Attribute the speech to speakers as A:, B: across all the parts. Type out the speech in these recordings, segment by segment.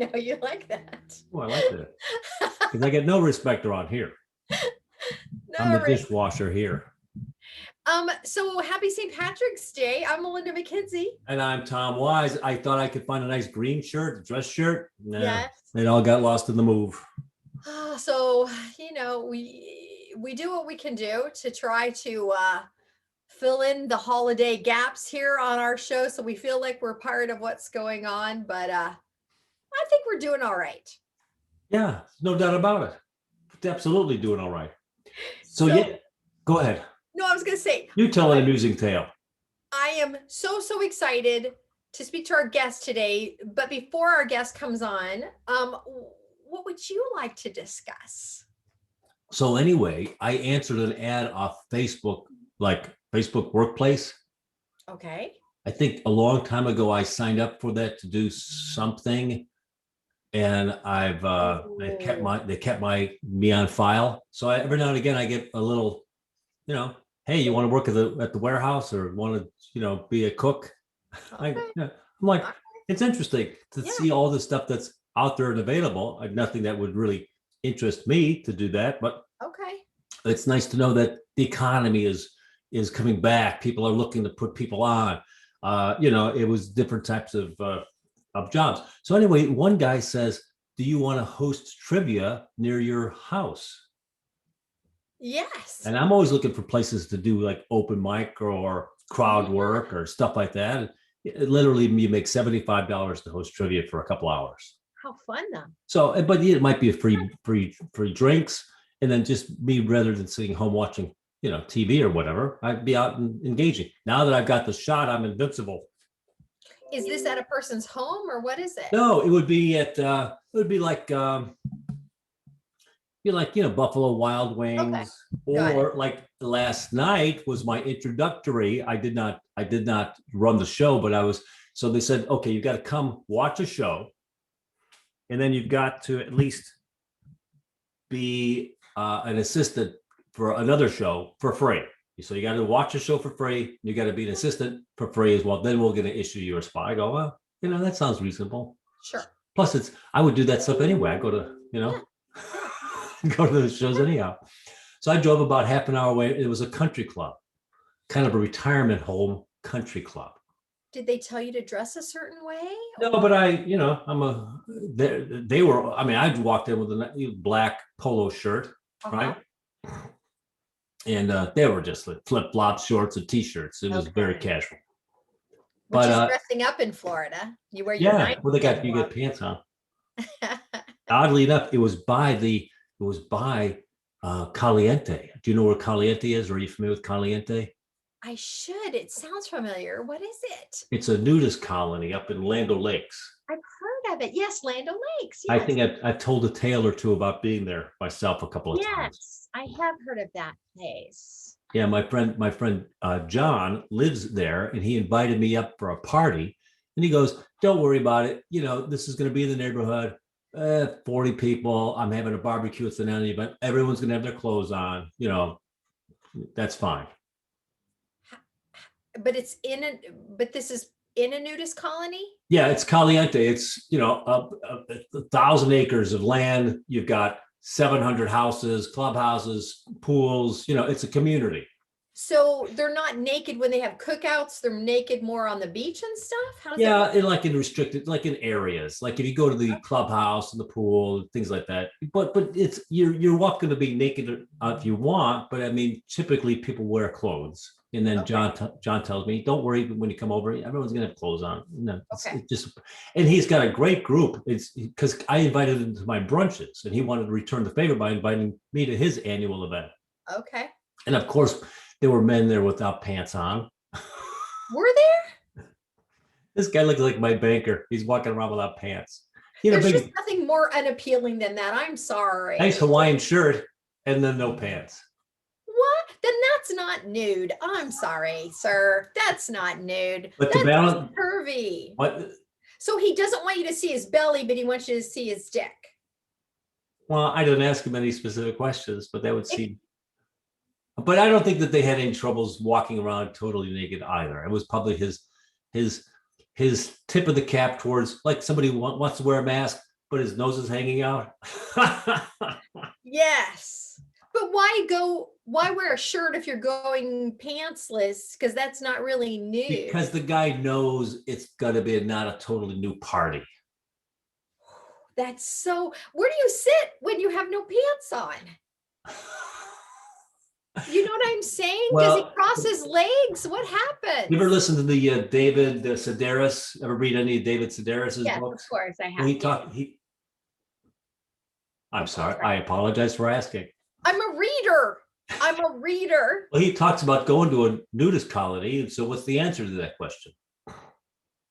A: know you like that.
B: Oh, I like that. Because I get no respect around here. I'm the dishwasher here.
A: So happy St. Patrick's Day. I'm Melinda McKinsey.
B: And I'm Tom Wise. I thought I could find a nice green shirt, dress shirt. Nah,
A: yes.
B: It all got lost in the move.
A: So, we do what we can do to try to fill in the holiday gaps here on our show. So we feel like we're part of what's going on, but I think we're doing all right.
B: Yeah, no doubt about it. Absolutely doing all right. So yeah, go ahead.
A: No, I was going to say.
B: You tell an amusing tale.
A: I am so excited to speak to our guest today. But before our guest comes on, what would you like to discuss?
B: So anyway, I answered an ad off Facebook, like Facebook Workplace.
A: Okay.
B: I think a long time ago, I signed up for that to do something. And they kept me on file. So every now and again I get a little, hey, you want to work at the warehouse or want to, be a cook? Okay. I'm like, it's interesting to see all the stuff that's out there and available. I have nothing that would really interest me to do that, but it's nice to know that the economy is coming back. People are looking to put people on. It was different types of jobs. So anyway, one guy says, do you want to host trivia near your house?
A: Yes.
B: And I'm always looking for places to do like open mic or crowd work or stuff like that. Literally, you make $75 to host trivia for a couple hours.
A: How fun though.
B: So, but it might be a free drinks, and then just me, rather than sitting home watching, TV or whatever, I'd be out and engaging. Now that I've got the shot, I'm invincible.
A: Is this at a person's home or what is it?
B: No, it would be like Buffalo Wild Wings, or like last night was my introductory. I did not run the show, but so they said, okay, you got to come watch a show, and then you've got to at least be an assistant for another show for free. So you got to watch a show for free. You got to be an assistant for free as well. Then we're going to issue you a spot. I go, well, that sounds reasonable.
A: Sure.
B: Plus, I would do that stuff anyway. I go to, go to the shows anyhow. So I drove about half an hour away. It was a country club, kind of a retirement home country club.
A: Did they tell you to dress a certain way?
B: No, but I walked in with a black polo shirt, right? And they were just like flip-flop shorts and t-shirts. It was very casual.
A: Which is dressing up in Florida. You wear your
B: you get pants on. Oddly enough, it was by Caliente. Do you know where Caliente is? Are you familiar with Caliente?
A: I should. It sounds familiar. What is it?
B: It's a nudist colony up in Land O'Lakes.
A: I've heard of it. Yes, Land O'Lakes.
B: Yes. I think I've told a tale or two about being there myself a couple of times.
A: Yes, I have heard of that place.
B: Yeah, my friend John lives there, and he invited me up for a party. And he goes, "Don't worry about it. This is going to be in the neighborhood. 40 people. I'm having a barbecue. It's an annual event. Everyone's going to have their clothes on. That's fine."
A: But this is in a nudist colony?
B: Yeah, it's Caliente. It's, 1,000 acres of land. You've got 700 houses, clubhouses, pools. It's a community.
A: So they're not naked when they have cookouts. They're naked more on the beach and stuff.
B: Like in restricted, like in areas. Like if you go to the clubhouse and the pool, things like that. But it's you're welcome to be naked if you want. But I mean, typically people wear clothes. And then John tells me, "Don't worry, when you come over, everyone's gonna have clothes on." And he's got a great group. It's because I invited him to my brunches, and he wanted to return the favor by inviting me to his annual event.
A: Okay.
B: And of course, there were men there without pants on.
A: Were there?
B: This guy looks like my banker. He's walking around without pants.
A: There's just nothing more unappealing than that. I'm sorry.
B: Nice Hawaiian shirt and then no pants.
A: What? Then that's not nude. I'm sorry, sir. That's not nude.
B: But the balance,
A: curvy.
B: What?
A: So he doesn't want you to see his belly, but he wants you to see his dick.
B: Well, I didn't ask him any specific questions, but that would seem. But I don't think that they had any troubles walking around totally naked either. It was probably his tip of the cap towards, like, somebody wants to wear a mask. but his nose is hanging out.
A: Yes. But why wear a shirt if you're going pantsless? Because that's not really nude.
B: Because the guy knows it's gonna be not a totally new party.
A: That's so, where do you sit when you have no pants on? You know what I'm saying? Does he
B: Well,
A: cross his legs? What
B: you ever
A: happens?
B: listen to the David Sedaris? Ever read any of David Sedaris's
A: Yes, of
B: books?
A: course I
B: Well,
A: have. Yeah,
B: I'm
A: of course
B: sorry. I apologize for asking.
A: I'm a reader. I'm a reader.
B: Well, he talks about going to a nudist colony. And so what's the answer to that question?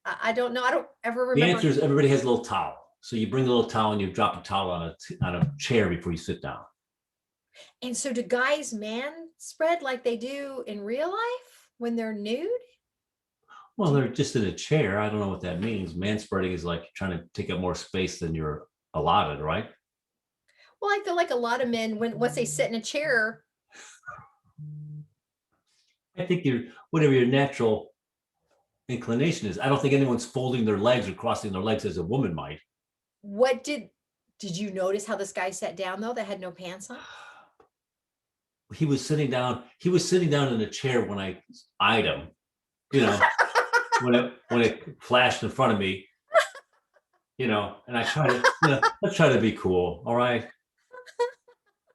A: I don't know. I don't ever
B: The
A: remember.
B: answer is everybody has a little towel. So you bring a little towel and you drop a towel on a chair before you sit down.
A: And so do guys man spread like they do in real life when they're nude?
B: Well, they're just in a chair. I don't know what that means. Man spreading is like trying to take up more space than you're allotted, right?
A: Well, I feel like a lot of men, once they sit in a chair,
B: I think whatever your natural inclination is. I don't think anyone's folding their legs or crossing their legs as a woman might.
A: what did you notice how this guy sat down though that had no pants on?
B: He was sitting down. He was sitting down in a chair when I eyed him. You know, when it flashed in front of me. You know, and I try to, let's try to be cool. All right,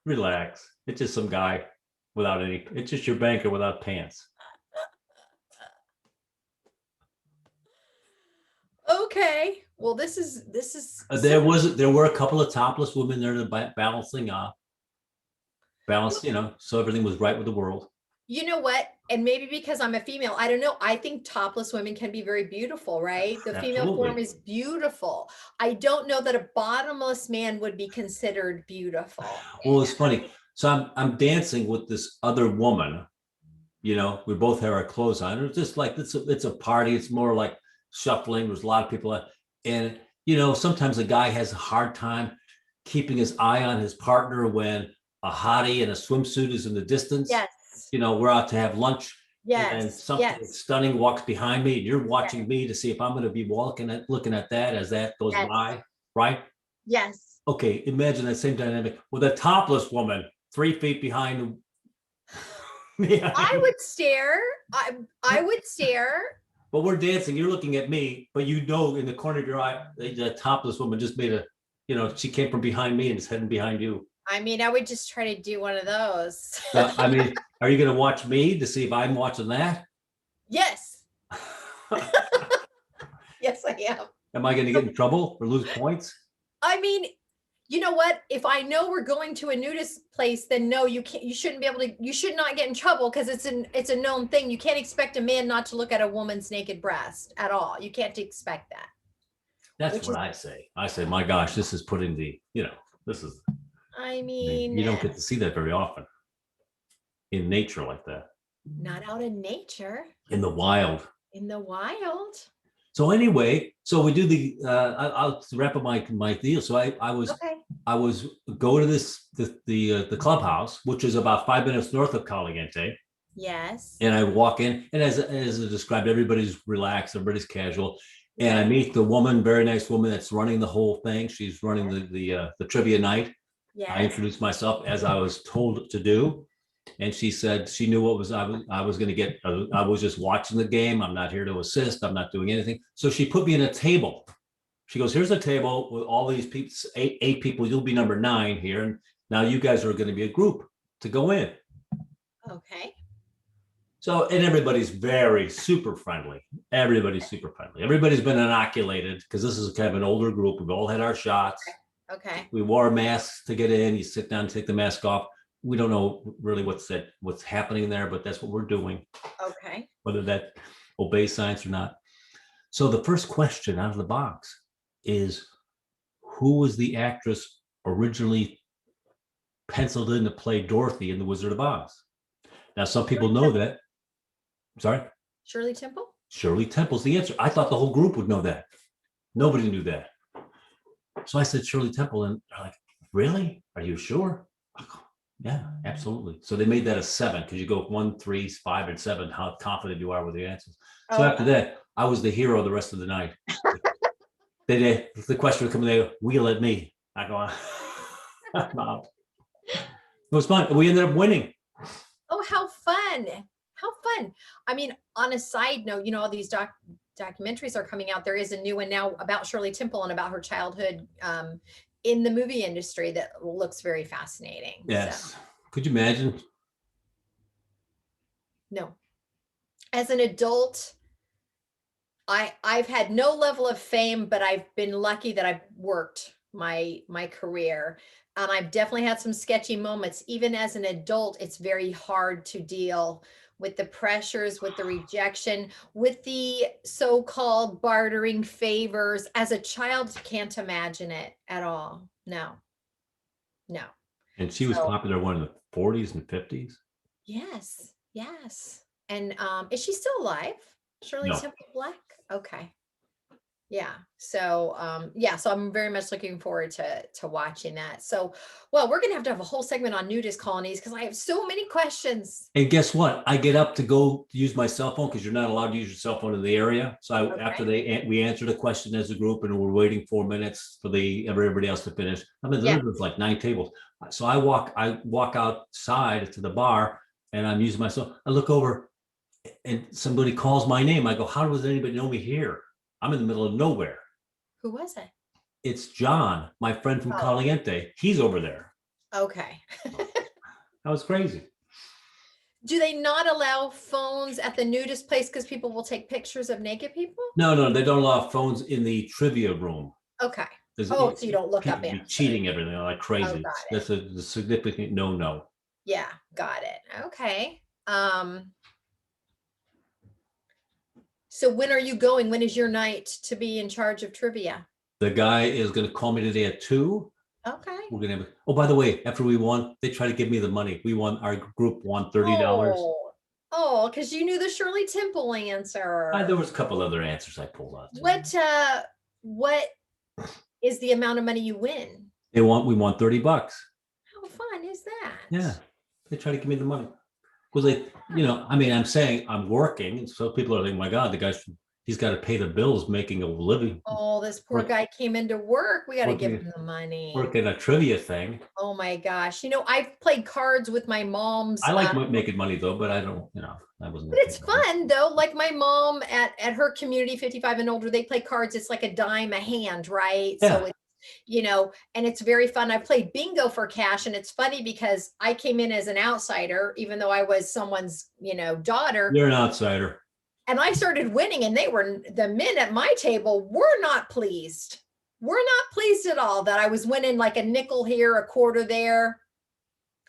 B: relax. It's just some guy without any. It's just your banker without pants.
A: Okay. Well, this is
B: There were a couple of topless women there to balance, so everything was right with the world.
A: you know what? And maybe because I'm a female, I don't know. I think topless women can be very beautiful, right? The female form
B: Absolutely.
A: is beautiful. I don't know that a bottomless man would be considered beautiful.
B: Well, it's funny. So I'm dancing with this other woman. We both have our clothes on. It's just like it's a party. It's more like shuffling. There's a lot of people, and sometimes a guy has a hard time keeping his eye on his partner when a hottie in a swimsuit is in the distance.
A: Yes.
B: We're out to have lunch. And
A: Yes.
B: something
A: Yes.
B: stunning walks behind me, and you're watching me to see if I'm going to be looking at that as that goes
A: Yes.
B: by, right?
A: Yes.
B: Okay, imagine that same dynamic with a topless woman 3 feet behind me.
A: I would stare. I would stare.
B: But we're dancing. You're looking at me, but in the corner of your eye, the topless woman just made she came from behind me and is heading behind you.
A: I mean, I would just try to do one of those.
B: I mean, are you going to watch me to see if I'm watching that?
A: Yes. Yes, I am.
B: Am I going to get in trouble or lose points?
A: I mean, you know what? If I know we're going to a nudist place, then no, you can't. You shouldn't be able to. You should not get in trouble because it's a known thing. You can't expect a man not to look at a woman's naked breast at all. You can't expect that.
B: That's what I say. I say, my gosh, this is putting this is.
A: I mean,
B: you don't get to see that very often in nature like that.
A: Not out in nature.
B: In the wild.
A: In the wild.
B: So anyway, so we do I'll wrap up my deal. So I was go to the clubhouse, which is about 5 minutes north of Caliente.
A: Yes.
B: And I walk in, and as I described, everybody's relaxed, everybody's casual. And I meet the woman, very nice woman that's running the whole thing. She's running the trivia night.
A: Yes.
B: I introduced myself as I was told to do. And she said she knew what I was going to get. I was just watching the game. I'm not here to assist. I'm not doing anything. So she put me in a table. She goes, here's a table with all these people, eight people. You'll be number 9 here. And now you guys are going to be a group to go in.
A: Okay.
B: So, and everybody's very super friendly. Everybody's super friendly. Everybody's been inoculated because this is kind of an older group. We've all had our shots.
A: Okay.
B: We wore masks to get in. You sit down, take the mask off. We don't know really what's happening there, but that's what we're doing.
A: Okay.
B: Whether that obeys science or not. So the first question out of the box is, who was the actress originally penciled in to play Dorothy in The Wizard of Oz? Now, some people know that. Sorry?
A: Shirley Temple?
B: Shirley Temple's the answer. I thought the whole group would know that. Nobody knew that. So I said Shirley Temple, and they're like, really? Are you sure? Yeah, absolutely. So they made that a 7 because you go 1, 3, 5, and 7, how confident you are with the answers. So after that, I was the hero the rest of the night. The question would come, they go, wheel at me. I go, I'm out. It was fun. We ended up winning.
A: Oh, how fun. How fun. I mean, on a side note, all these documentaries are coming out. There is a new one now about Shirley Temple and about her childhood in the movie industry that looks very fascinating.
B: Yes.
A: So.
B: Could you imagine?
A: No. As an adult, I've had no level of fame, but I've been lucky that I've worked my career. And I've definitely had some sketchy moments. Even as an adult, it's very hard to deal with the pressures, with the rejection, with the so-called bartering favors. As a child, can't imagine it at all. No.
B: And she was popular in the 40s and 50s.
A: Yes. And is she still alive? Shirley Temple Black? Okay. Yeah. So so I'm very much looking forward to watching that. So, well, we're gonna have a whole segment on nudist colonies because I have so many questions.
B: And guess what? I get up to go use my cell phone because you're not allowed to use your cell phone in the area. So after we answered a question as a group and we're waiting 4 minutes for everybody else to finish. I mean, there was like 9 tables. So I walk outside to the bar and I'm using my cell. I look over and somebody calls my name. I go, how does anybody know me here? I'm in the middle of nowhere.
A: Who was it?
B: It's John, my friend from Caliente. He's over there.
A: Okay.
B: That was crazy.
A: Do they not allow phones at the nudist place because people will take pictures of naked people?
B: No, they don't allow phones in the trivia room.
A: Okay. So you don't look up answers.
B: Cheating everything like crazy. That's a significant no.
A: Yeah, got it. Okay. So when are you going? When is your night to be in charge of trivia?
B: The guy is going to call me today at 2.
A: Okay.
B: We're going to have by the way, after we won, they try to give me the money. Our group won $30.
A: Oh, because you knew the Shirley Temple answer.
B: There was a couple other answers I pulled out.
A: What is the amount of money you win?
B: We won $30.
A: How fun is that?
B: Yeah. They try to give me the money. Because I'm saying I'm working, and so people are like, my God, he's got to pay the bills, making a living.
A: Oh, this poor guy came into work. We got to give him the money.
B: Working a trivia thing.
A: Oh my gosh. I've played cards with my mom's.
B: I like making money though, but I don't, I wasn't.
A: But it's fun though. Like my mom at her community, 55 and older, they play cards. It's like a dime a hand, right?
B: Yeah.
A: So it's, and it's very fun. I played bingo for cash, and it's funny because I came in as an outsider, even though I was someone's, daughter.
B: You're an outsider.
A: And I started winning, and the men at my table were not pleased. We're not pleased at all that I was winning like a nickel here, a quarter there.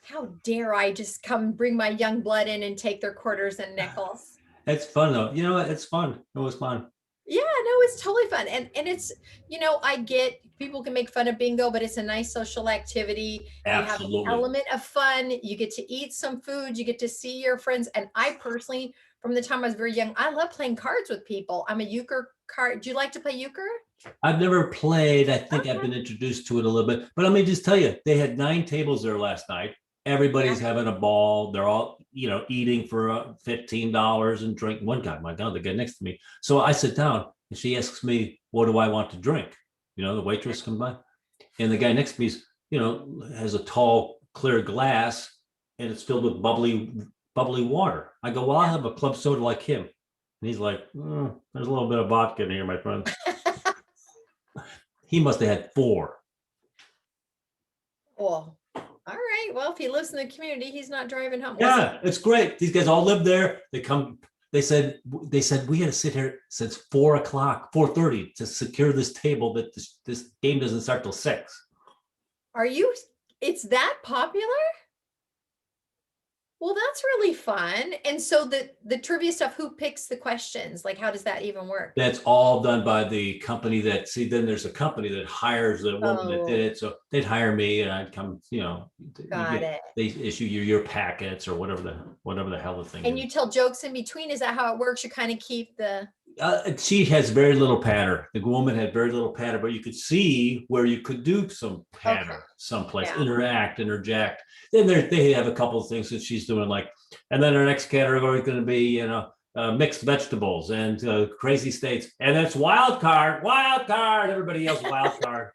A: How dare I just come bring my young blood in and take their quarters and nickels?
B: It's fun though. You know what? It's fun. It was fun.
A: Yeah, no, it's totally fun. And it's, I get people can make fun of bingo, but it's a nice social activity.
B: Absolutely.
A: You have an element of fun. You get to eat some food. You get to see your friends. And I personally, from the time I was very young, I love playing cards with people. I'm a euchre card. Do you like to play euchre?
B: I've never played. I think I've been introduced to it a little bit. But let me just tell you, they had 9 tables there last night. Everybody's having a ball. They're all, eating for $15 and drink. One guy, my God, the guy next to me. So I sit down and she asks me, what do I want to drink? The waitress comes by and the guy next to me is, has a tall, clear glass and it's filled with bubbly water. I go, well, I'll have a club soda like him. And he's like, there's a little bit of vodka in here, my friend. He must have had 4.
A: Well, all right. Well, if he lives in the community, he's not driving home.
B: Yeah, it's great. These guys all live there. They said we had to sit here since 4:30 to secure this table that this game doesn't start till 6.
A: It's that popular? Well, that's really fun. And so the trivia stuff, who picks the questions? Like, how does that even work?
B: That's all done by the company then there's a company that hires the woman that did it. So they'd hire me and I'd come,
A: Got it.
B: They issue your packets or whatever the hell the thing is.
A: And you tell jokes in between. Is that how it works? You kind of keep the...
B: She has very little patter. The woman had very little patter, but you could see where you could do some patter someplace, interject. Then they have a couple of things that she's doing, like, and then our next category is going to be, mixed vegetables and crazy states. And it's wild card. Everybody yells wild card.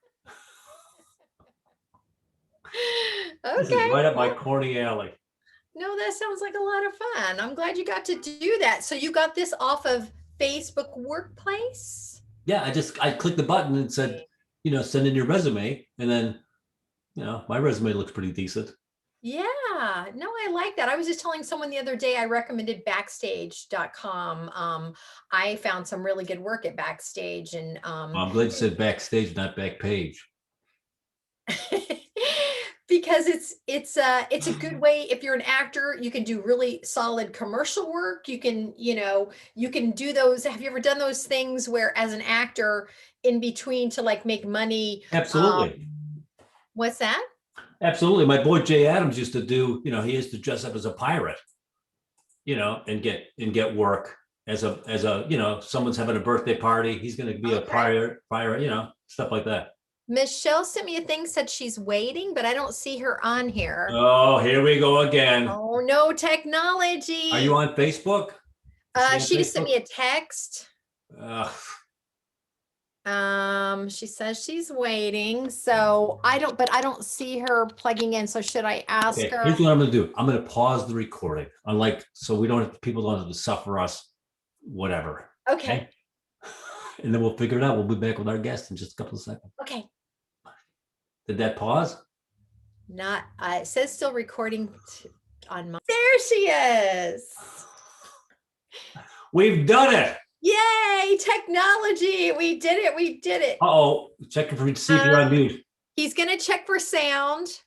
B: This is
A: Okay.
B: right up my
A: Well,
B: corny alley.
A: no, that sounds like a lot of fun. I'm glad you got to do that. So you got this off of Facebook Workplace?
B: Yeah, I clicked the button and said, send in your resume. And then, my resume looks pretty decent.
A: Yeah, no, I like that. I was just telling someone the other day I recommended backstage.com. I found some really good work at Backstage and
B: I'm glad you said backstage, not back page.
A: because it's a good way. If you're an actor, you can do really solid commercial work. You can do those. Have you ever done those things where as an actor in between to like make money?
B: Absolutely.
A: What's that?
B: Absolutely. My boy Jay Adams used to do, he used to dress up as a pirate, and get work as a, someone's having a birthday party. He's going to be a pirate, stuff like that.
A: Michelle sent me a thing, said she's waiting, but I don't see her on here.
B: Oh, here we go again.
A: Oh, no technology.
B: Are you on Facebook?
A: She just sent me a text. She says she's waiting. So I don't see her plugging in. So should I ask her?
B: Here's what I'm going to do. I'm going to pause the recording. So people don't have to suffer us, whatever.
A: Okay.
B: And then we'll figure it out. We'll be back with our guest in just a couple of seconds.
A: Okay.
B: Did that pause?
A: Not, it says still recording on my, there she is.
B: We've done it.
A: Yay, technology. We did it.
B: Uh-oh, checking for see if you're on mute.
A: He's going to check for sound.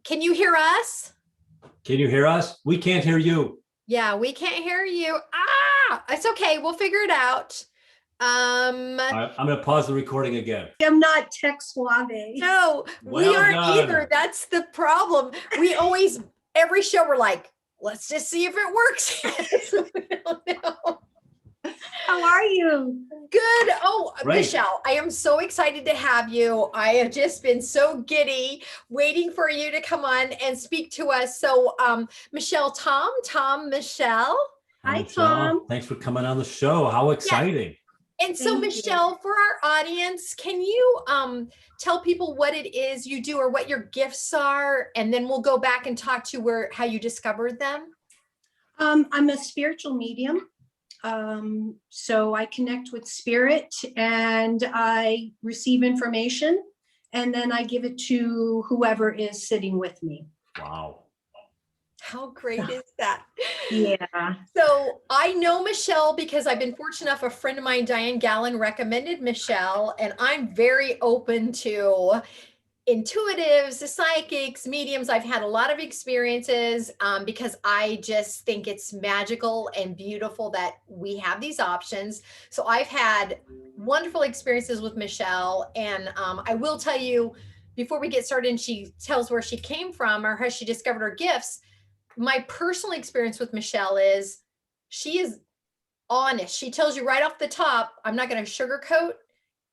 A: Can you hear us?
B: Can you hear us? We can't hear you.
A: Yeah, we can't hear you. It's okay. We'll figure it out.
B: I'm going to pause the recording again.
C: I'm not tech suave.
A: No, we aren't either. That's the problem. We always, every show, we're like, let's just see if it works. We don't know.
C: How are you?
A: Good. Oh,
B: Great.
A: Michelle, I am so excited to have you. I have just been so giddy waiting for you to come on and speak to us. So, Michelle, Michelle.
C: Hi, Tom.
B: Thanks for coming on the show. How exciting.
A: Yeah. And so, Michelle, for our audience, can you tell people what it is you do or what your gifts are? And then we'll go back and talk to how you discovered them.
C: I'm a spiritual medium. So I connect with spirit and I receive information and then I give it to whoever is sitting with me.
B: Wow.
A: How great is that?
C: Yeah.
A: So I know Michelle because I've been fortunate enough, a friend of mine, Diane Gallen, recommended Michelle, and I'm very open to intuitives, the psychics, mediums. I've had a lot of experiences because I just think it's magical and beautiful that we have these options. So I've had wonderful experiences with Michelle. And I will tell you, before we get started and she tells where she came from or how she discovered her gifts, my personal experience with Michelle is she is honest. She tells you right off the top, I'm not going to sugarcoat.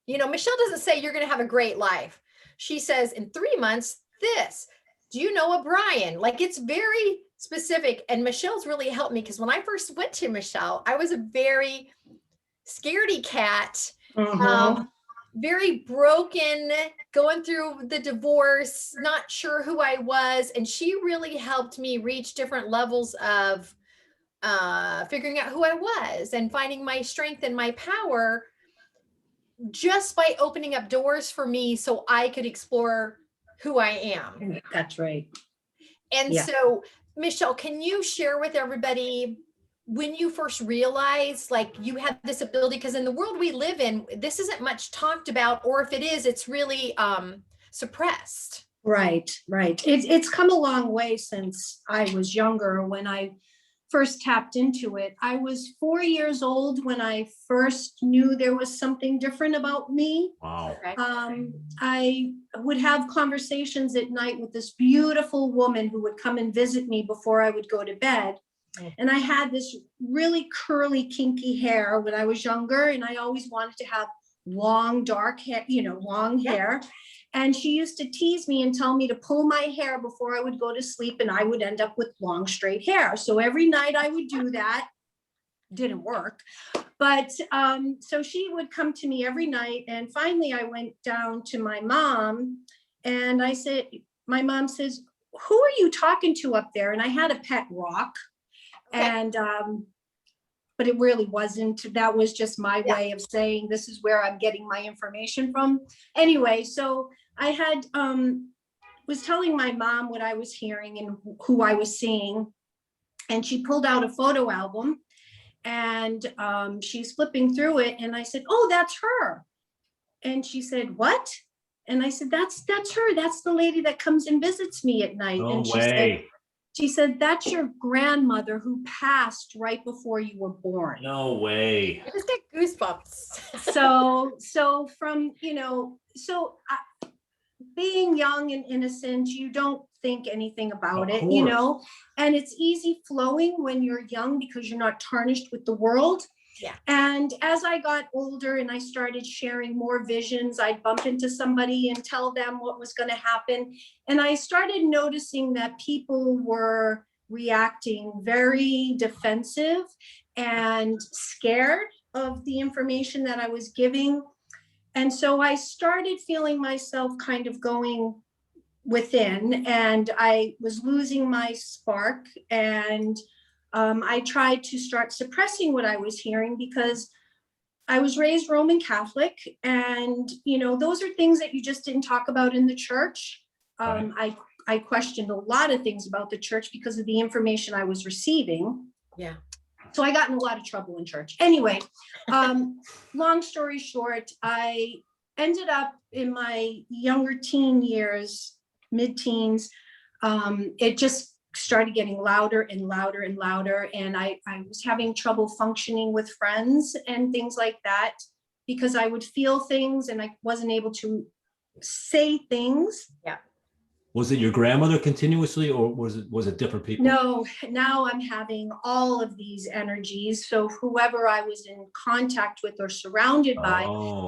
A: Michelle doesn't say you're going to have a great life. She says in 3 months, this, do you know a Brian? Like it's very specific. And Michelle's really helped me because when I first went to Michelle, I was a very scaredy cat, very broken, going through the divorce, not sure who I was. And she really helped me reach different levels of figuring out who I was and finding my strength and my power just by opening up doors for me so I could explore who I am.
C: That's right.
A: And so, Michelle, can you share with everybody when you first realized like you had this ability? Because in the world we live in, this isn't much talked about, or if it is, it's really suppressed.
C: Right. It's come a long way since I was younger. When I first tapped into it, I was 4 years old when I first knew there was something different about me.
B: Wow.
C: I would have conversations at night with this beautiful woman who would come and visit me before I would go to bed. And I had this really curly, kinky hair when I was younger, and I always wanted to have long dark hair, long hair. And she used to tease me and tell me to pull my hair before I would go to sleep, and I would end up with long straight hair. So every night I would do that. Didn't work. But so she would come to me every night. And finally I went down to my mom and I said, my mom says, who are you talking to up there? And I had a pet rock.
A: Okay.
C: And but it really wasn't. That was just my way of saying this is where I'm getting my information from. Anyway, so I had was telling my mom what I was hearing and who I was seeing. And she pulled out a photo album and she's flipping through it. And I said, oh, that's her. And she said, what? And I said, that's her. That's the lady that comes and visits me at night.
B: No
C: And
B: way.
C: she said, that's your grandmother who passed right before you were born.
B: No way.
A: I just get goosebumps.
C: So from, being young and innocent, you don't think anything about
B: Of
C: it,
B: course.
C: and it's easy flowing when you're young because you're not tarnished with the world.
A: Yeah.
C: And as I got older and I started sharing more visions, I'd bump into somebody and tell them what was going to happen. And I started noticing that people were reacting very defensive and scared of the information that I was giving. And so I started feeling myself kind of going within, and I was losing my spark. And I tried to start suppressing what I was hearing because I was raised Roman Catholic. And, those are things that you just didn't talk about in the church. I questioned a lot of things about the church because of the information I was receiving.
A: Yeah.
C: So I got in a lot of trouble in church. Anyway, long story short, I ended up in my younger teen years, mid-teens. It just started getting louder and louder and louder. And I was having trouble functioning with friends and things like that because I would feel things and I wasn't able to say things.
A: Yeah.
B: Was it your grandmother continuously, or was it different people?
C: No, now I'm having all of these energies. So whoever I was in contact with or surrounded by,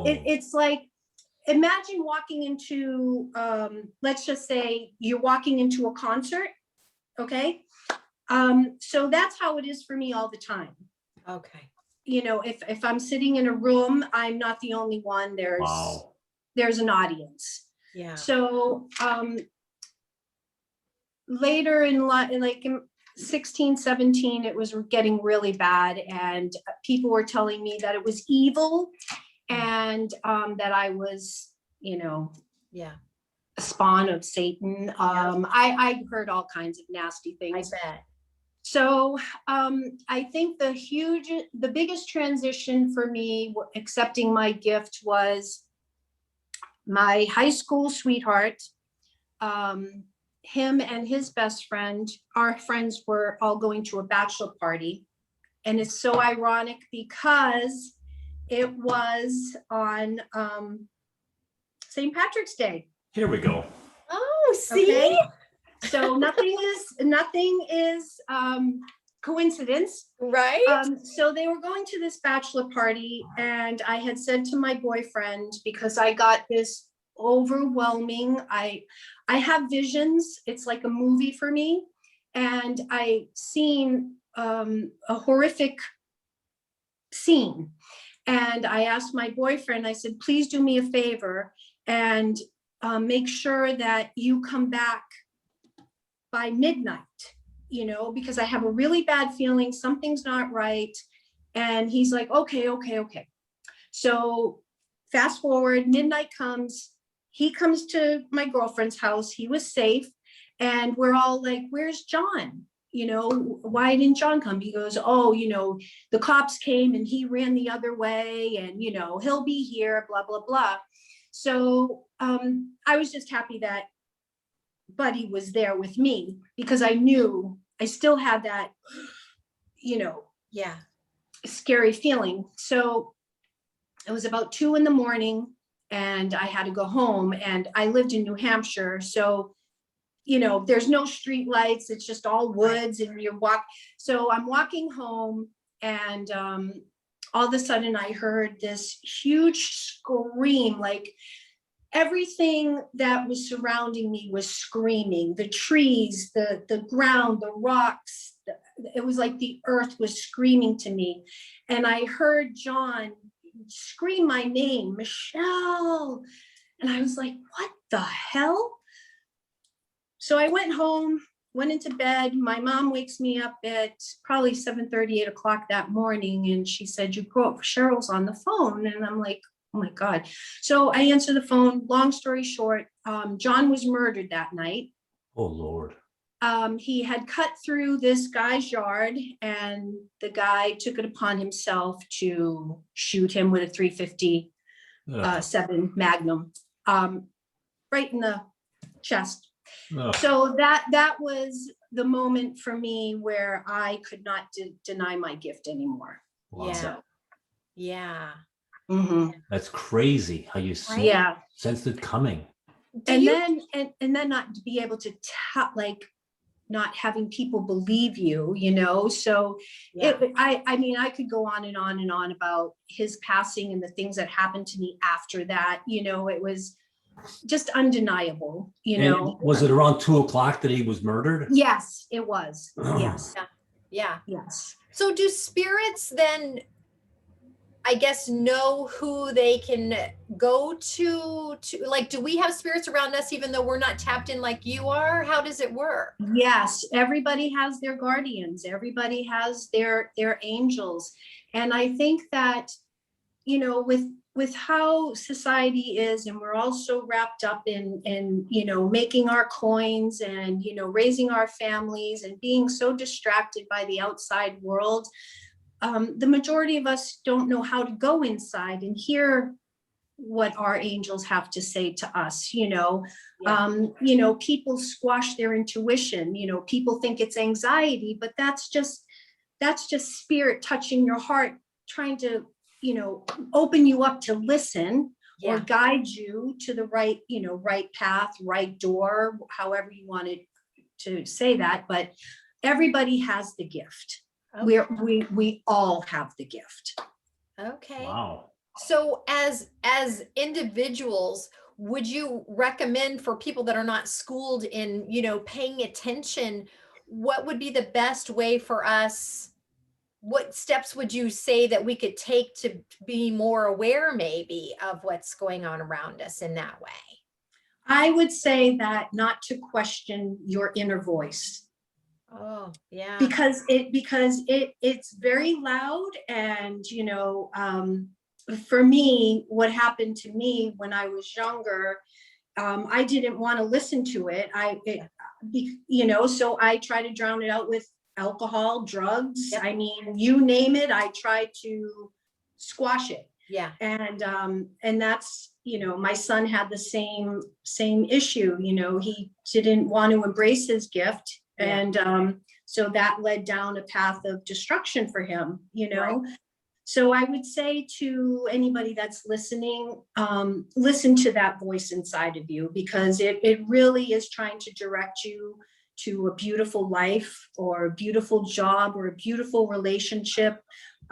C: it's like, imagine walking into, let's just say you're walking into a concert. Okay. So that's how it is for me all the time.
A: Okay.
C: If I'm sitting in a room, I'm not the only one. There's an audience.
A: Yeah.
C: So, later in life, like in 16, 17, it was getting really bad. And people were telling me that it was evil and that I was,
A: Yeah.
C: a spawn of Satan. I heard all kinds of nasty
A: I
C: things.
A: bet.
C: So I think the biggest transition for me accepting my gift was my high school sweetheart. Him and his best friend, our friends were all going to a bachelor party. And it's so ironic because it was on St. Patrick's Day.
B: Here we go.
A: Oh, see?
C: Okay? So nothing is coincidence.
A: Right?
C: So they were going to this bachelor party, and I had said to my boyfriend, because I got this overwhelming, I have visions. It's like a movie for me. And I seen a horrific scene. And I asked my boyfriend, I said, please do me a favor and make sure that you come back by midnight, because I have a really bad feeling something's not right. And he's like, okay. So fast forward, midnight comes, he comes to my girlfriend's house. He was safe. And we're all like, where's John? Why didn't John come? He goes, oh, the cops came and he ran the other way and, he'll be here, blah, blah, blah. So I was just happy that Buddy was there with me because I knew I still had that,
A: Yeah.
C: scary feeling. So it was about 2 a.m. and I had to go home, and I lived in New Hampshire. So, there's no street lights. It's just all woods and you walk. So I'm walking home, and all of a sudden I heard this huge scream, like everything that was surrounding me was screaming. The trees, the ground, the rocks, it was like the earth was screaming to me. And I heard John scream my name, Michelle. And I was like, what the hell? So I went home, went into bed. My mom wakes me up at probably 7:30, 8 o'clock that morning. And she said, you grew up, Cheryl's on the phone. And I'm like, oh my God. So I answer the phone. Long story short, John was murdered that night.
B: Oh, Lord.
C: He had cut through this guy's yard, and the guy took it upon himself to shoot him with a 357 Magnum, right in the chest.
B: Ugh.
C: So that was the moment for me where I could not deny my gift anymore.
B: Wow.
A: Yeah.
C: So,
A: Yeah.
B: That's crazy how you
C: yeah.
B: sensed it coming.
C: And then not to be able to tell, like, not having people believe you, you know? So
A: Yeah.
C: I mean, I could go on and on and on about his passing and the things that happened to me after that. You know, it was just undeniable, you
B: And
C: know?
B: was it around 2 o'clock that he was murdered?
C: Yes, it was. Yes.
A: Yeah.
C: Yes.
A: So do spirits then, I guess, know who they can go to like, do we have spirits around us even though we're not tapped in like you are? How does it work?
C: Yes, everybody has their guardians. Everybody has their angels. And I think that, you know, with how society is, and we're all so wrapped up in, you know, making our coins and, you know, raising our families and being so distracted by the outside world, the majority of us don't know how to go inside and hear what our angels have to say to us. You know, you know, people squash their intuition. You know, people think it's anxiety, but that's just spirit touching your heart, trying to, you know, open you up to listen or guide you to the right, you know, right path, right door, however you wanted to say that. But everybody has the gift.
A: Okay.
C: We all have the gift.
A: Okay.
B: Wow.
A: So as individuals, would you recommend for people that are not schooled in, you know, paying attention, what would be the best way for us? What steps would you say that we could take to be more aware maybe of what's going on around us in that way?
C: I would say that not to question your inner voice.
A: Oh, yeah.
C: Because it's very loud. And, you know, for me, what happened to me when I was younger, I didn't want to listen to it. You know, so I try to drown it out with alcohol, drugs.
A: Yep.
C: I mean, you name it, I try to squash it.
A: Yeah.
C: And that's, you know, my son had the same issue. You know, he didn't want to embrace his gift. And so that led down a path of destruction for him, you know. Right. So I would say to anybody that's listening, listen to that voice inside of you, because it really is trying to direct you to a beautiful life or a beautiful job or a beautiful relationship.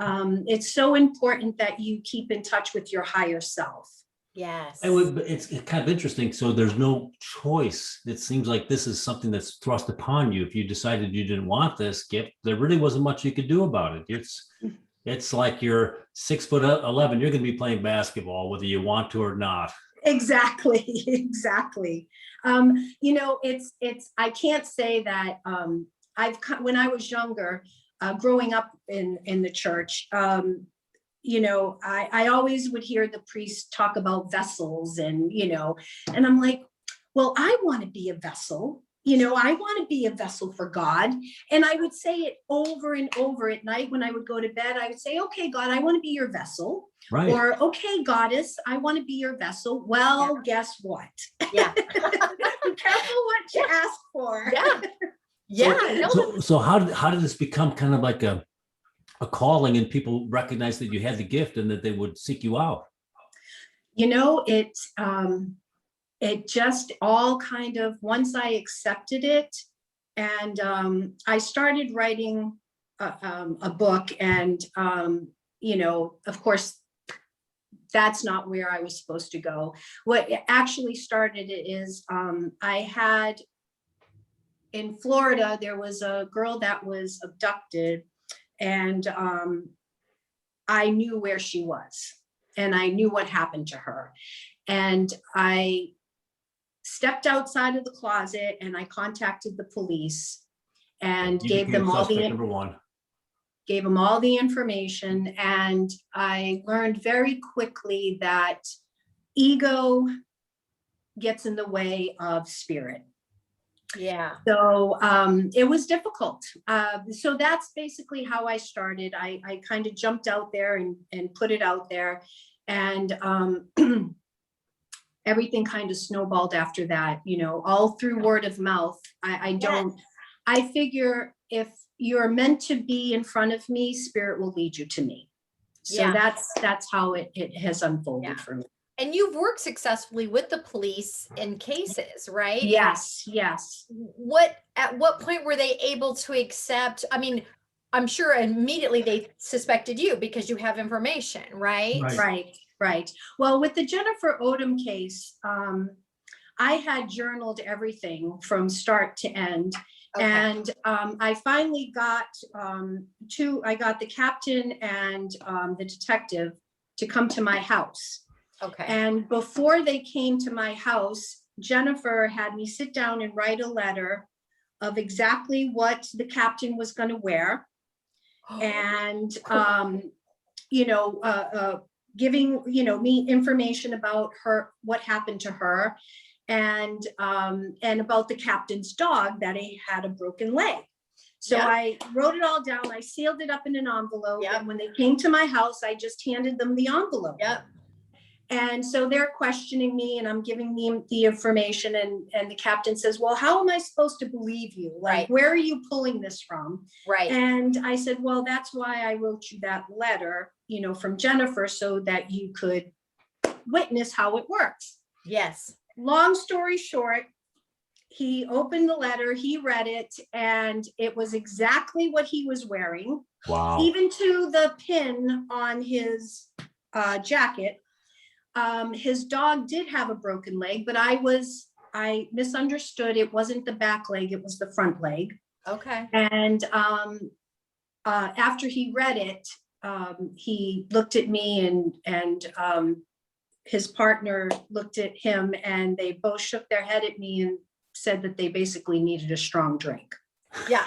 C: It's so important that you keep in touch with your higher self.
A: Yes.
B: It's kind of interesting. So there's no choice. It seems like this is something that's thrust upon you. If you decided you didn't want this gift, there really wasn't much you could do about it. It's like you're 6'11", you're going to be playing basketball, whether you want to or not.
C: Exactly. You know, I can't say that when I was younger, growing up in the church, you know, I always would hear the priest talk about vessels and, you know, and I'm like, well, I want to be a vessel. You know, I want to be a vessel for God. And I would say it over and over at night when I would go to bed. I would say, okay, God, I want to be your vessel.
B: Right.
C: Or, okay, goddess, I want to be your vessel. Well, guess what?
A: Yeah.
C: Be careful what you ask for.
A: Yeah. Yeah.
B: So how did this become kind of like a calling, and people recognize that you had the gift and that they would seek you out?
C: You know, it just all kind of, once I accepted it, and I started writing a book, and of course, that's not where I was supposed to go. What actually started it is I had in Florida, there was a girl that was abducted, and I knew where she was and I knew what happened to her. And I stepped outside of the closet and I contacted the police and
B: You
C: gave
B: became
C: them all
B: suspect number one.
C: gave them all the information. And I learned very quickly that ego gets in the way of spirit.
A: Yeah.
C: So it was difficult. So that's basically how I started. I kind of jumped out there and put it out there. And everything kind of snowballed after that, all through word of mouth. I figure if you're meant to be in front of me, spirit will lead you to me. So
A: Yeah.
C: that's how it has unfolded
A: Yeah.
C: for me.
A: And you've worked successfully with the police in cases, right?
C: Yes.
A: At what point were they able to accept? I mean, I'm sure immediately they suspected you because you have information, right?
C: Right. Well, with the Jennifer Odom case, I had journaled everything from start to end.
A: Okay.
C: And I finally got I got the captain and the detective to come to my house.
A: Okay.
C: And before they came to my house, Jennifer had me sit down and write a letter of exactly what the captain was going to wear. And, giving, me information about her, what happened to her, and about the captain's dog that he had a broken leg. So I wrote it all down. I sealed it up in an envelope. And when they came to my house, I just handed them the envelope.
A: Yep.
C: And so they're questioning me and I'm giving them the information, and the captain says, well, how am I supposed to believe you? Like, where are you pulling this from?
A: Right.
C: And I said, well, that's why I wrote you that letter, from Jennifer, so that you could witness how it works.
A: Yes.
C: Long story short, he opened the letter, he read it, and it was exactly what he was wearing.
B: Wow.
C: Even to the pin on his jacket. His dog did have a broken leg, but I misunderstood. It wasn't the back leg, it was the front leg.
A: Okay.
C: And after he read it, he looked at me and his partner looked at him, and they both shook their head at me and said that they basically needed a strong drink.
A: Yeah.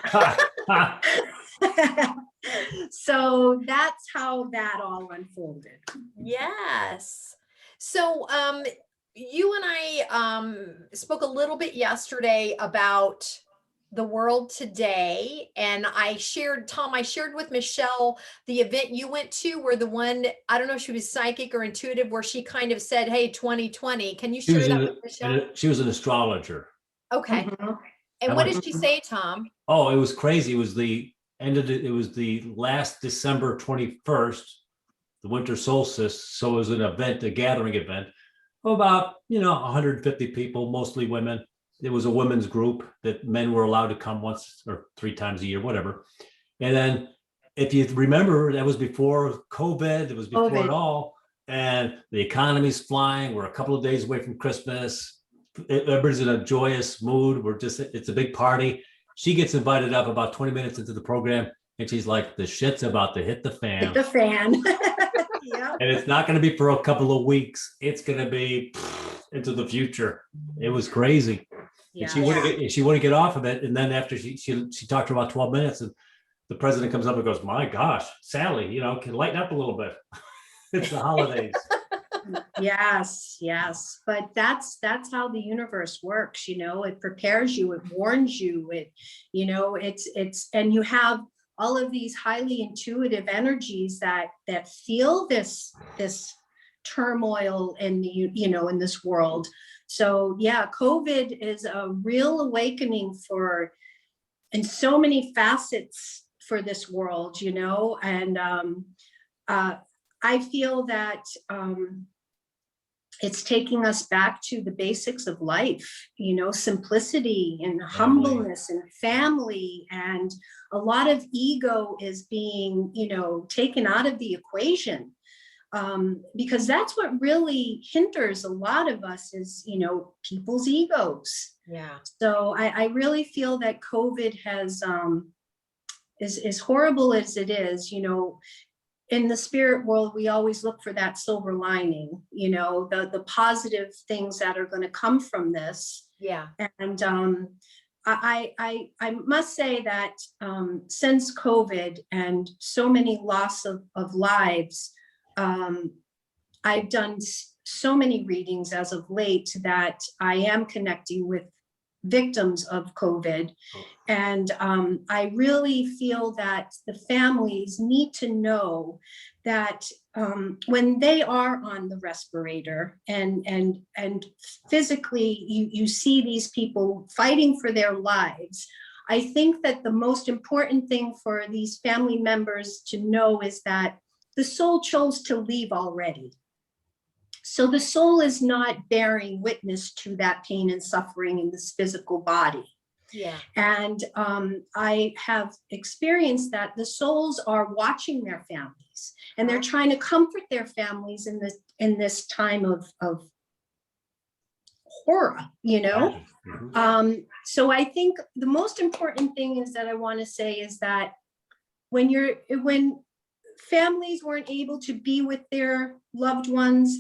C: So that's how that all unfolded.
A: Yes. So you and I spoke a little bit yesterday about the world today, and I shared with Michelle the event you went to, where the one, I don't know if she was psychic or intuitive, where she kind of said, hey, 2020. Can you share that with Michelle?
B: She was an astrologer.
A: Okay.
C: Mm-hmm.
A: And what did she say, Tom?
B: Oh, it was crazy. It was the last December 21st, the winter solstice. So it was an event, a gathering event of about, 150 people, mostly women. It was a women's group that men were allowed to come once or 3 times a year, whatever. And then if you remember, that was before COVID, it was before it all. And the economy's flying. We're a couple of days away from Christmas. Everybody's in a joyous mood. It's a big party. She gets invited up about 20 minutes into the program, and she's like, the shit's about to hit the fan.
C: Hit the fan. Yeah.
B: And it's not going to be for a couple of weeks. It's going to be into the future. It was crazy. Yeah. And she wouldn't get off of it. And then after she talked for about 12 minutes, and the president comes up and goes, my gosh, Sally, can lighten up a little bit. It's the holidays.
C: Yes. But that's how the universe works. It prepares you, it warns you, it's, and you have all of these highly intuitive energies that feel this turmoil in in this world. So yeah, COVID is a real awakening in so many facets for this world, and I feel that it's taking us back to the basics of life, simplicity and
B: Family.
C: humbleness and family. And a lot of ego is being, taken out of the equation. Because that's what really hinders a lot of us is, people's egos.
A: Yeah.
C: So I really feel that COVID has, as horrible as it is, in the spirit world, we always look for that silver lining, the positive things that are going to come from this.
A: Yeah.
C: And I must say that since COVID and so many loss of lives, I've done so many readings as of late that I am connecting with victims of COVID. And I really feel that the families need to know that when they are on the respirator and physically you see these people fighting for their lives, I think that the most important thing for these family members to know is that the soul chose to leave already. So the soul is not bearing witness to that pain and suffering in this physical body.
A: Yeah.
C: And I have experienced that the souls are watching their families and they're trying to comfort their families in this time of horror, So I think the most important thing is that I want to say is that when families weren't able to be with their loved ones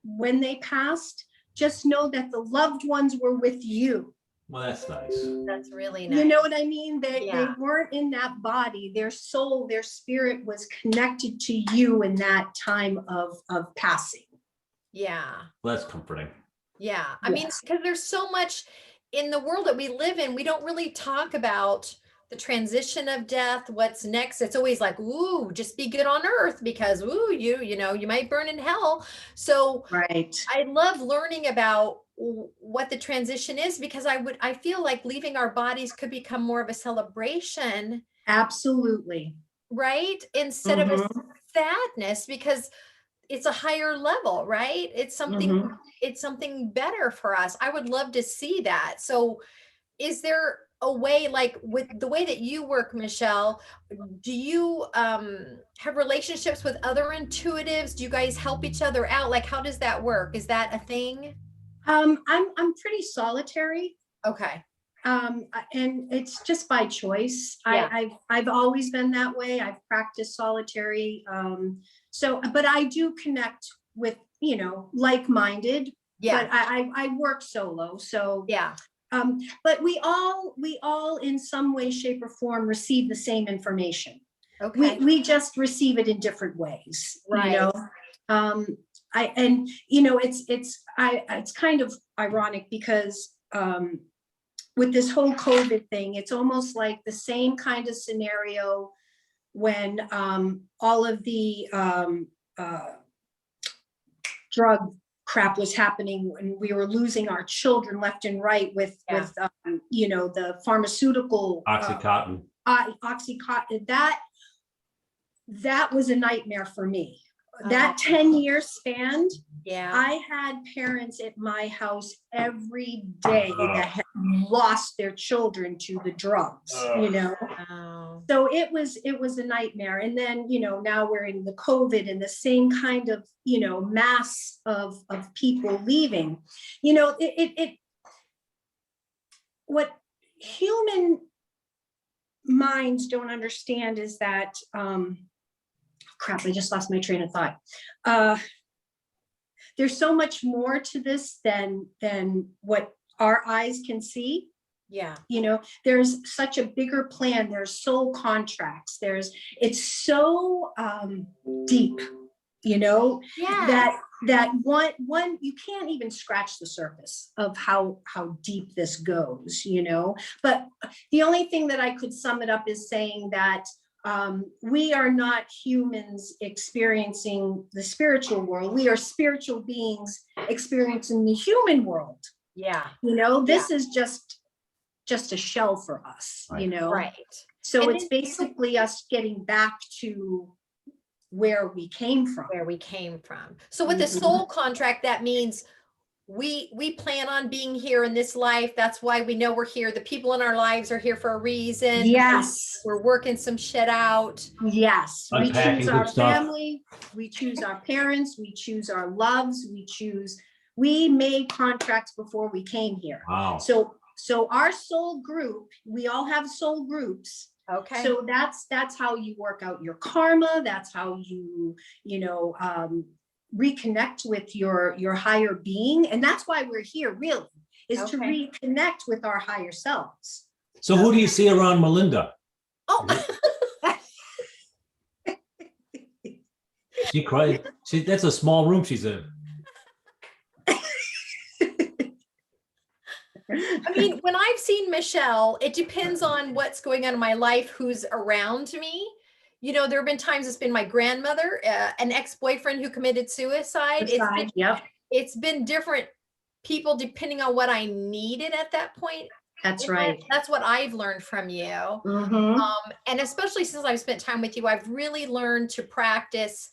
C: when they passed, just know that the loved ones were with you.
B: Well, that's nice.
A: That's really nice.
C: You know what I mean? They weren't in that body. Their soul, their spirit was connected to you in that time of passing.
A: Yeah.
B: Well, that's comforting.
A: Yeah. I mean, because there's so much in the world that we live in, we don't really talk about the transition of death, what's next. It's always like, ooh, just be good on earth because, ooh, you might burn in hell. So
C: right.
A: I love learning about what the transition is because I feel like leaving our bodies could become more of a celebration.
C: Absolutely.
A: Right? Instead of a sadness, because it's a higher level, right? It's something better for us. I would love to see that. So is there a way, like with the way that you work, Michelle, do you have relationships with other intuitives? Do you guys help each other out? Like, how does that work? Is that a thing?
C: I'm pretty solitary.
A: Okay.
C: And it's just by choice.
A: Yeah.
C: I've always been that way. I've practiced solitary. But I do connect with, like-minded.
A: Yeah.
C: But I work solo. So
A: yeah.
C: But we all in some way, shape, or form receive the same information.
A: Okay.
C: We just receive it in different ways.
A: Right.
C: It's kind of ironic because with this whole COVID thing, it's almost like the same kind of scenario when all of the drug crap was happening and we were losing our children left and right with the pharmaceutical
B: Oxycontin.
C: Oxycontin. That was a nightmare for me. That 10-year span, I had parents at my house every day that had lost their children to the drugs, So it was a nightmare. And then, now we're in the COVID and the same kind of, mass of people leaving, what human minds don't understand is that, crap, I just lost my train of thought. There's so much more to this than what our eyes can see.
A: Yeah.
C: There's such a bigger plan. There's soul contracts. It's so deep, that one you can't even scratch the surface of how deep this goes, But the only thing that I could sum it up is saying that we are not humans experiencing the spiritual world. We are spiritual beings experiencing the human world.
A: Yeah.
C: This is just a shell for us,
A: Right.
C: So it's basically us getting back to where we came from.
A: Where we came from. So with the
C: Mhm.
A: soul contract, that means we plan on being here in this life. That's why we know we're here. The people in our lives are here for a reason.
C: Yes.
A: We're working some shit out.
C: Yes. We
B: Unpacking
C: choose
B: good
C: our
B: stuff.
C: family. We choose our parents. We choose our loves. We made contracts before we came here.
B: Wow.
C: So our soul group, we all have soul groups.
A: Okay.
C: So that's how you work out your karma. That's how you reconnect with your higher being. And that's why we're here, really, is to
A: Okay.
C: reconnect with our higher selves.
B: So who do you see around Melinda?
A: Oh,
B: She cried. That's a small room she's in.
A: I mean, when I've seen Michelle, it depends on what's going on in my life, who's around me. You know, there have been times it's been my grandmother, an ex-boyfriend who committed suicide.
C: Yep,
A: It's been different people depending on what I needed at that point.
C: that's
A: in my-
C: right.
A: That's what I've learned from you.
C: Mhm.
A: And especially since I've spent time with you, I've really learned to practice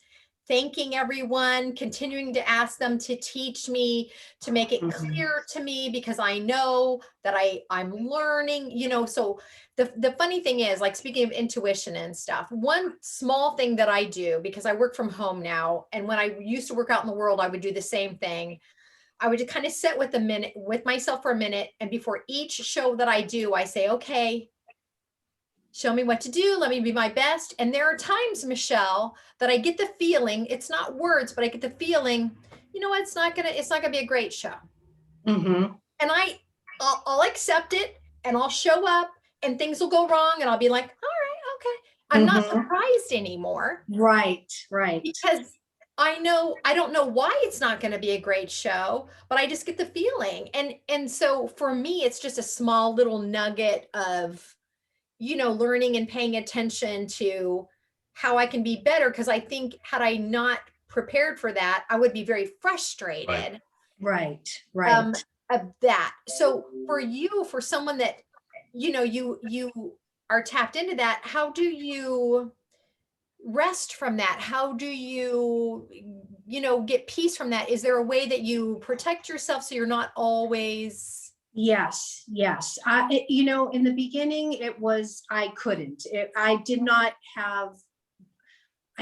A: thanking everyone, continuing to ask them to teach me, to make it
C: Mhm.
A: clear to me, because I know that I'm learning, you know. So the funny thing is, like, speaking of intuition and stuff, one small thing that I do, because I work from home now, and when I used to work out in the world, I would do the same thing. I would just kind of sit with myself for a minute. And before each show that I do, I say, okay, show me what to do. Let me be my best. And there are times, Michelle, that I get the feeling, it's not words, but I get the feeling, you know what, it's not gonna be a great show.
C: Mhm.
A: And I'll accept it, and I'll show up, and things will go wrong, and I'll be like, all right, okay. I'm not
C: Mhm.
A: surprised anymore,
C: Right.
A: because I don't know why it's not going to be a great show, but I just get the feeling. And so for me, it's just a small little nugget of, you know, learning and paying attention to how I can be better. Because I think had I not prepared for that, I would be very frustrated
C: Right.
A: of that. So for you, for someone that, you know, you are tapped into that, how do you rest from that? How do you, you know, get peace from that? Is there a way that you protect yourself so you're not always
C: Yes. You know, in the beginning, I couldn't. I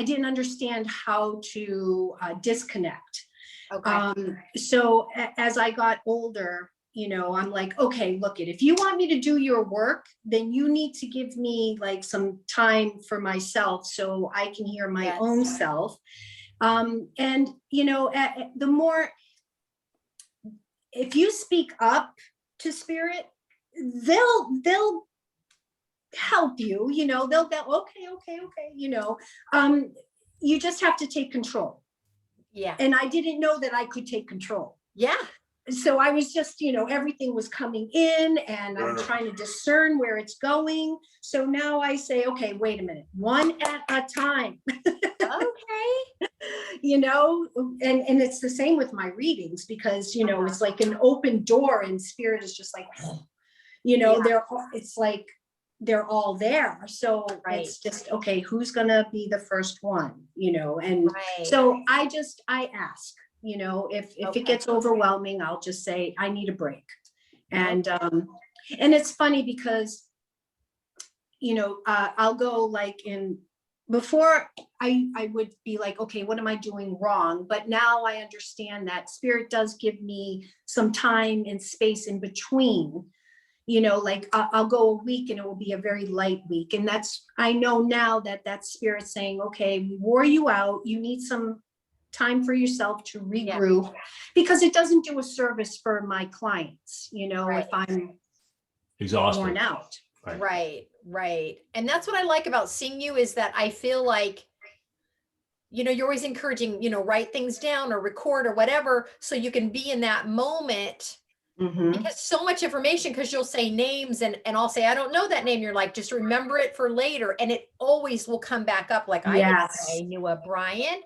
C: didn't understand how to disconnect.
A: okay?
C: So as I got older, you know, I'm like, okay, look if you want me to do your work, then you need to give me like some time for myself so I can hear my
A: Yes.
C: own self. And you know, the more, if you speak up to spirit, they'll help you, you know, they'll go, okay, you know, you just have to take control.
A: Yeah.
C: And I didn't know that I could take control.
A: Yeah.
C: So I was just, you know, everything was coming in and I'm trying to discern where it's going. So now I say, okay, wait a minute, one at a time.
A: Okay.
C: You know, and it's the same with my readings, because, you know, it's like an open door and spirit is just like, you know, it's like they're all there. So it's just, okay, who's gonna be the first one, you know? And so I ask, you know, if it gets overwhelming, I'll just say, I need a break. And it's funny because, you know, I'll go like before I would be like, okay, what am I doing wrong? But now I understand that spirit does give me some time and space in between. You know, like I'll go a week and it will be a very light week. And I know now that spirit saying, okay, we wore you out. You need some time for yourself to regroup, because it doesn't do a service for my clients, you know, if I'm
B: Exhausted.
C: worn out.
A: Right. And that's what I like about seeing you, is that I feel like, you know, you're always encouraging, you know, write things down or record or whatever, so you can be in that moment. Because so much information, because you'll say names and I'll say, I don't know that name. You're like, just remember it for later. And it always will come back up. Like, I didn't know I knew a Brian,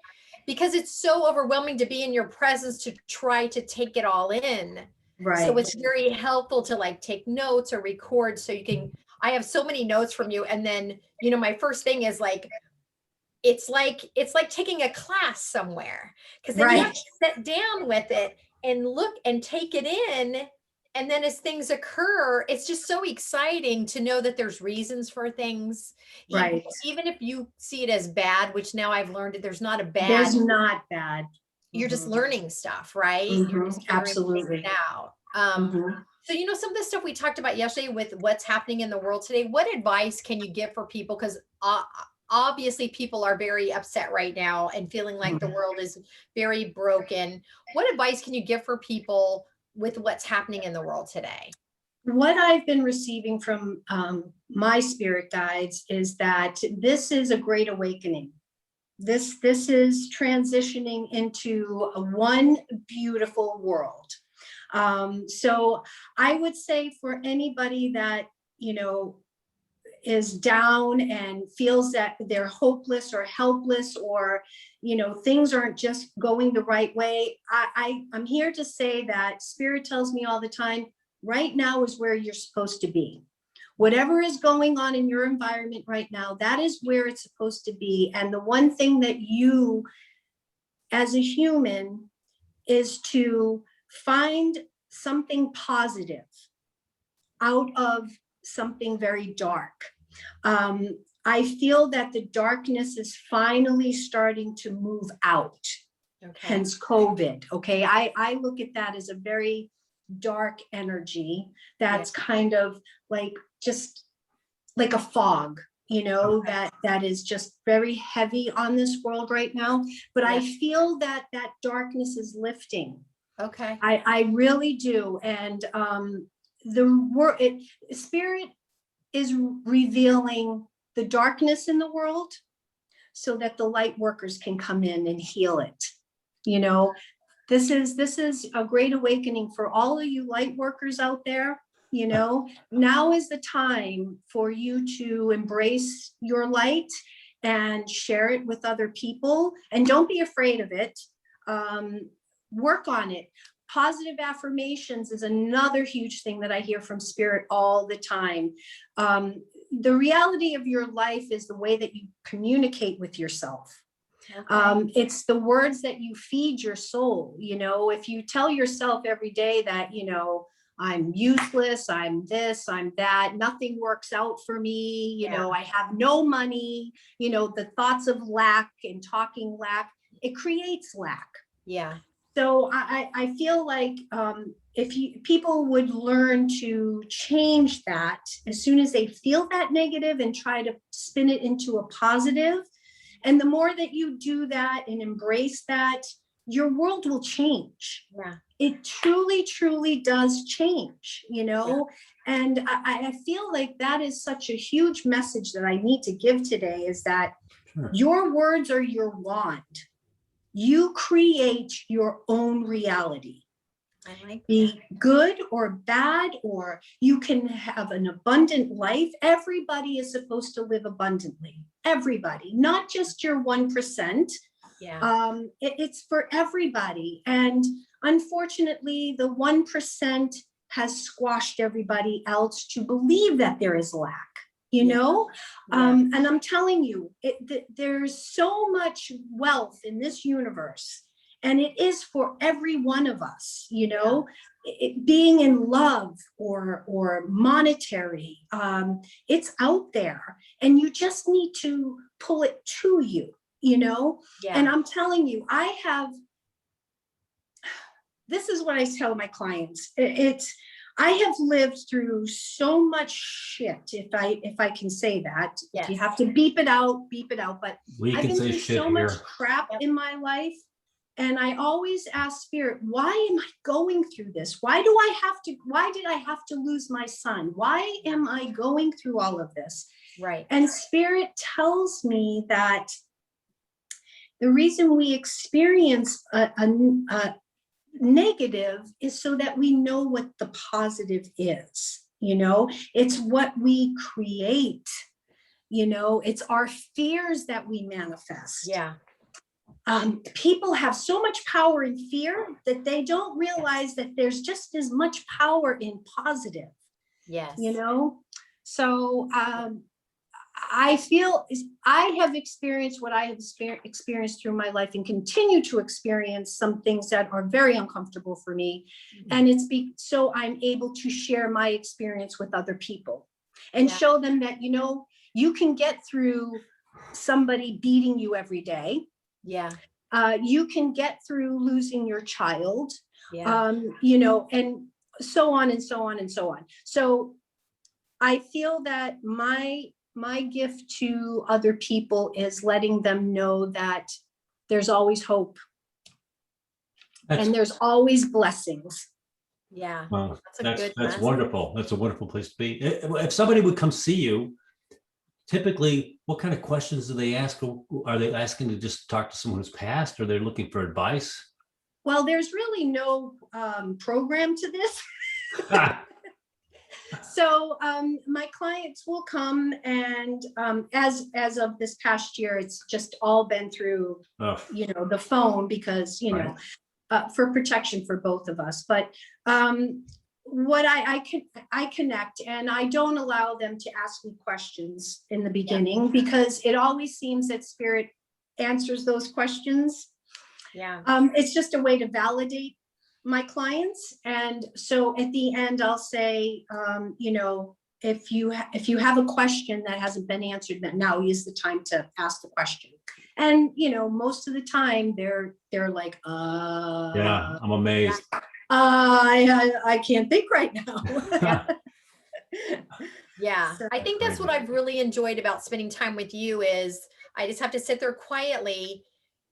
A: because it's so overwhelming to be in your presence to try to take it all in.
C: Right.
A: So it's very helpful to like take notes or record, so you can, I have so many notes from you. And then, you know, my first thing is like, it's like taking a class somewhere, because then you have
C: Right.
A: to sit down with it and look and take it in. And then as things occur, it's just so exciting to know that there's reasons for things.
C: Right.
A: Even if you see it as bad, which now I've learned that there's not a bad,
C: There's not bad.
A: you're just
C: Mhm.
A: learning stuff, right? You're just figuring
C: Absolutely.
A: things out.
C: Mhm.
A: So, some of the stuff we talked about yesterday with what's happening in the world today, what advice can you give for people? Because obviously people are very upset right now and feeling like the world is very broken. What advice can you give for people with what's happening in the world today?
C: What I've been receiving from my spirit guides is that this is a great awakening. This is transitioning into one beautiful world. So I would say for anybody that, is down and feels that they're hopeless or helpless, or things aren't just going the right way, I'm here to say that spirit tells me all the time, right now is where you're supposed to be. Whatever is going on in your environment right now, that is where it's supposed to be. And the one thing that you as a human is to find something positive out of something very dark. I feel that the darkness is finally starting to move out, hence COVID. Okay. I look at that as a very dark energy that's kind of like just like a fog, that is just very heavy on this world right now. But I feel that darkness is lifting.
A: Okay.
C: I really do. And spirit is revealing the darkness in the world so that the light workers can come in and heal it. This is a great awakening for all of you light workers out there. Now is the time for you to embrace your light and share it with other people. And don't be afraid of it. Work on it. Positive affirmations is another huge thing that I hear from spirit all the time. The reality of your life is the way that you communicate with yourself. Okay. It's the words that you feed your soul. If you tell yourself every day that, I'm useless, I'm this, I'm that, nothing works out for me, I have no money, the thoughts of lack and talking lack, it creates lack.
A: Yeah.
C: So I feel like if people would learn to change that as soon as they feel that negative and try to spin it into a positive. And the more that you do that and embrace that, your world will change.
A: Yeah.
C: It truly, truly does change, and I feel like that is such a huge message that I need to give today, is that your words are your wand. You create your own reality.
A: I like that.
C: Be good or bad, or you can have an abundant life. Everybody is supposed to live abundantly. Everybody, not just your 1%.
A: Yeah.
C: It's for everybody. And unfortunately, the 1% has squashed everybody else to believe that there is lack. And I'm telling you, there's so much wealth in this universe, and it is for every one of us, being in love or monetary, it's out there, and you just need to pull it to you, and I'm telling you, this is what I tell my clients. I have lived through so much shit, if I can say that. If you have to beep it out, but
B: We
C: I've
B: can
C: been
B: say
C: through
B: shit
C: so
B: here.
C: much crap in my life. And I always ask spirit, why am I going through this? Why did I have to lose my son? Why am I going through all of this?
A: Right.
C: And spirit tells me that the reason we experience a negative is so that we know what the positive is. It's what we create. It's our fears that we manifest.
A: Yeah.
C: People have so much power in fear that they don't realize that there's just as much power in positive.
A: Yes.
C: So I feel I have experienced what I have experienced through my life and continue to experience some things that are very uncomfortable for me. And it's so I'm able to share my experience with other people and show them that, you know, you can get through somebody beating you every day.
A: Yeah.
C: You can get through losing your child,
A: Yeah.
C: you know, and so on and so on and so on. So I feel that my gift to other people is letting them know that there's always hope
B: That's,
C: and there's always blessings.
A: Yeah.
B: well,
A: That's a good
B: that's
A: message.
B: wonderful. That's a wonderful place to be. If somebody would come see you, typically, what kind of questions do they ask? Are they asking to just talk to someone who's passed, or they're looking for advice?
C: Well, there's really no program to this. So my clients will come, and as of this past year, it's just all been through, you know, the phone, because, you know, for protection for both of us. But what I connect, and I don't allow them to ask me questions in the beginning, because it always seems that spirit answers those questions.
A: Yeah.
C: It's just a way to validate my clients. And so at the end, I'll say, you know, if you have a question that hasn't been answered, then now is the time to ask the question. And, you know, most of the time they're like,
B: Yeah, I'm amazed.
C: I can't think right now.
A: Yeah.
C: So-
A: I think that's what I've really enjoyed about spending time with you is I just have to sit there quietly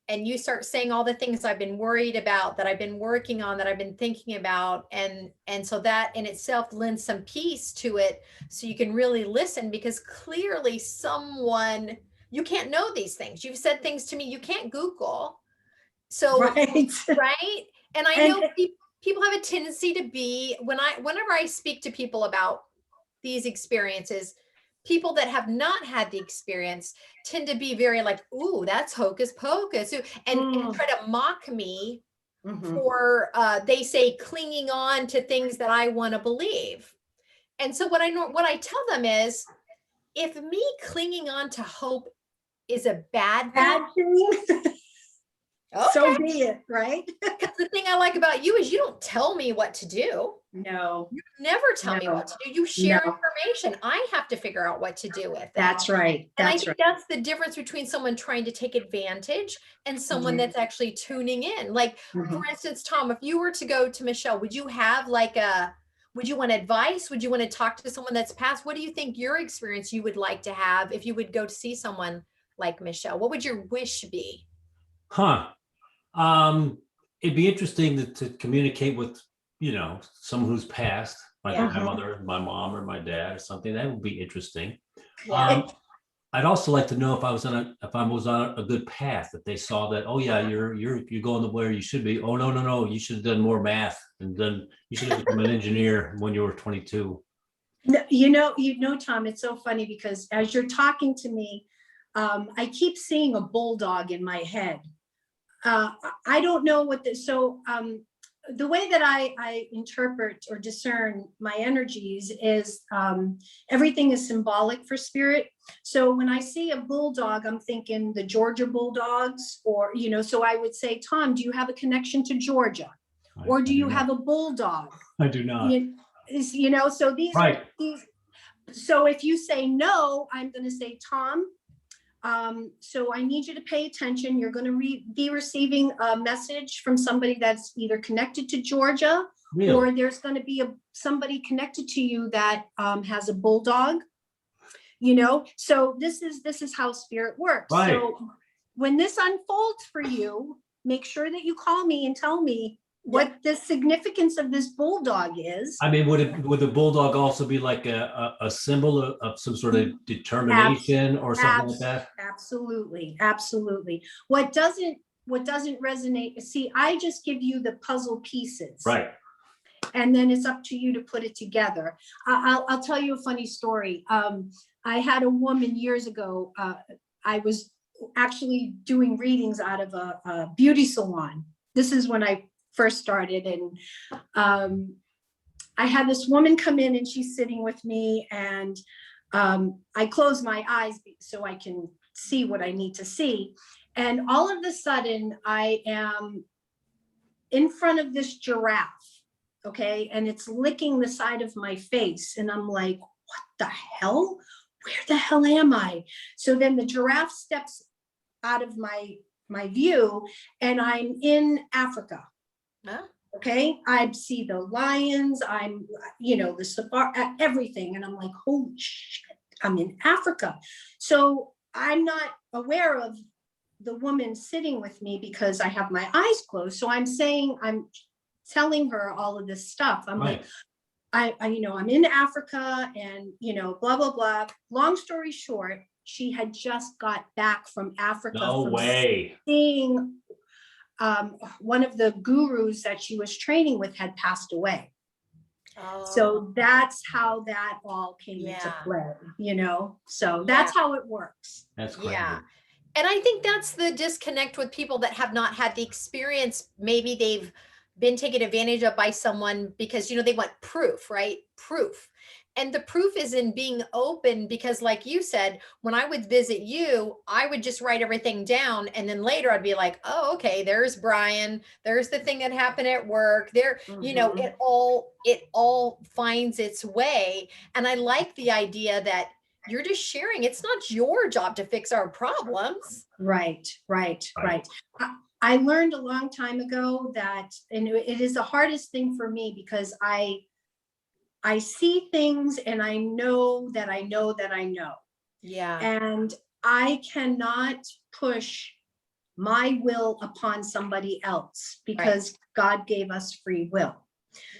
A: and you start saying all the things I've been worried about, that I've been working on, that I've been thinking about. And so that in itself lends some peace to it. So you can really listen, because clearly someone, you can't know these things. You've said things to me you can't Google. So,
C: right.
A: right. And I know people have a tendency to be, whenever I speak to people about these experiences, people that have not had the experience tend to be very like, ooh, that's hocus pocus, and try to mock me for, they say, clinging on to things that I want to believe. And so what I tell them is, if me clinging on to hope is a bad thing,
C: Okay. So be it, right?
A: Because the thing I like about you is you don't tell me what to do.
C: No.
A: You never tell me what to do. You share information. I have to figure out what to do with it.
C: That's right.
A: And I think that's the difference between someone trying to take advantage and someone that's actually tuning in. Like, for instance, Tom, if you were to go to Michelle, would you have would you want advice? Would you want to talk to someone that's passed? What do you think your experience you would like to have if you would go to see someone like Michelle? What would your wish be?
B: It'd be interesting to communicate with, you know, someone who's passed, like my mother, my mom, or my dad, or something. That would be interesting.
A: Yeah.
B: I'd also like to know if I was on a good path. If they saw that, oh yeah, you're going to where you should be. Oh no, you should have done more math, and then you should have become an engineer when you were 22.
C: You know, Tom, it's so funny because as you're talking to me, I keep seeing a bulldog in my head. I don't know what the way that I interpret or discern my energies is everything is symbolic for spirit. So when I see a bulldog, I'm thinking the Georgia Bulldogs, or, you know, so I would say, Tom, do you have a connection to Georgia? Or do you have a bulldog?
B: I do not.
C: You know, so these are these. So if you say no, I'm going to say, Tom, so I need you to pay attention. You're going to be receiving a message from somebody that's either connected to Georgia, or there's going to be somebody connected to you that has a bulldog, you know. So this is how spirit works.
B: Right.
C: So when this unfolds for you, make sure that you call me and tell me what the significance of this bulldog is.
B: I mean, would the bulldog also be like a symbol of some sort of determination or something like that?
C: Absolutely. What doesn't resonate, see, I just give you the puzzle pieces.
B: Right.
C: And then it's up to you to put it together. I'll tell you a funny story. I had a woman years ago, I was actually doing readings out of a beauty salon. This is when I first started, and I had this woman come in, and she's sitting with me, and I close my eyes so I can see what I need to see. And all of a sudden I am in front of this giraffe. Okay. And it's licking the side of my face. And I'm like, what the hell? Where the hell am I? So then the giraffe steps out of my view, and I'm in Africa.
A: Huh?
C: Okay. I see the lions, I'm, the safari, everything. And I'm like, holy shit, I'm in Africa. So I'm not aware of the woman sitting with me because I have my eyes closed. So I'm telling her all of this stuff. I'm
B: Right.
C: like, I'm in Africa and, blah, blah, blah. Long story short, she had just got back from Africa.
B: No
C: from
B: way.
C: seeing one of the gurus that she was training with had passed away.
A: Oh.
C: So that's how that all came into play, so that's how it works.
B: That's crazy.
A: Yeah. And I think that's the disconnect with people that have not had the experience. Maybe they've been taken advantage of by someone because, they want proof, right? Proof. And the proof is in being open, because like you said, when I would visit you, I would just write everything down. And then later I'd be like, oh, okay, there's Brian. There's the thing that happened at work there. It all finds its way. And I like the idea that you're just sharing. It's not your job to fix our problems.
C: Right. I learned a long time ago that, and it is the hardest thing for me because I see things and I know that I know that I know.
A: Yeah.
C: And I cannot push my will upon somebody else because God gave us free will.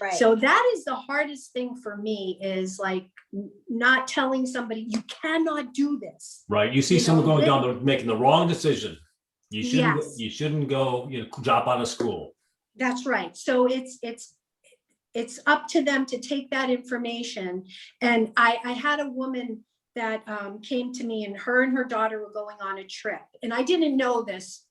A: Right.
C: So that is the hardest thing for me, is like not telling somebody you cannot do this.
B: Right. You see someone going down there making the wrong decision. You shouldn't go, drop out of school.
C: That's right. So it's up to them to take that information. And I had a woman that came to me, and her daughter were going on a trip. And I didn't know this,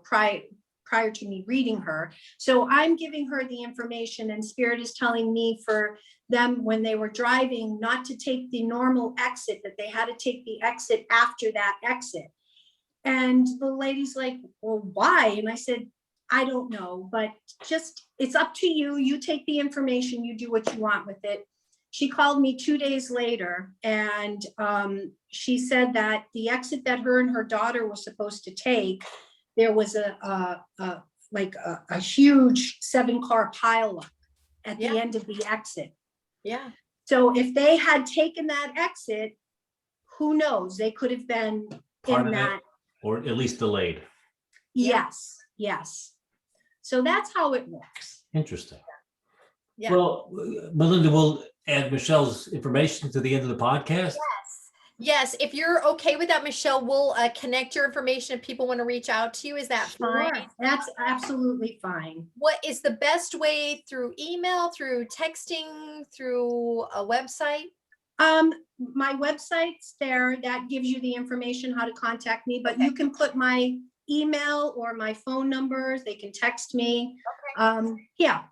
C: prior to me reading her. So I'm giving her the information, and Spirit is telling me for them, when they were driving, not to take the normal exit, that they had to take the exit after that exit. And the lady's like, well, why? And I said, I don't know, but just, it's up to you. You take the information, you do what you want with it. She called me 2 days later, and she said that the exit that her and her daughter were supposed to take, there was a huge 7-car pileup at the end of the exit.
A: Yeah.
C: So if they had taken that exit, who knows? They could have been
B: Part
C: in
B: of
C: that.
B: it, or at least delayed.
C: Yes. So that's how it works.
B: Interesting.
A: Yeah.
B: Well, Melinda, we'll add Michelle's information to the end of the podcast.
A: Yes. If you're okay with that, Michelle, we'll connect your information if people want to reach out to you. Is that fine?
C: That's absolutely fine.
A: What is the best way? Through email, through texting, through a website?
C: My website's there. That gives you the information how to contact me, but you can put my email or my phone numbers. They can text me. Yeah.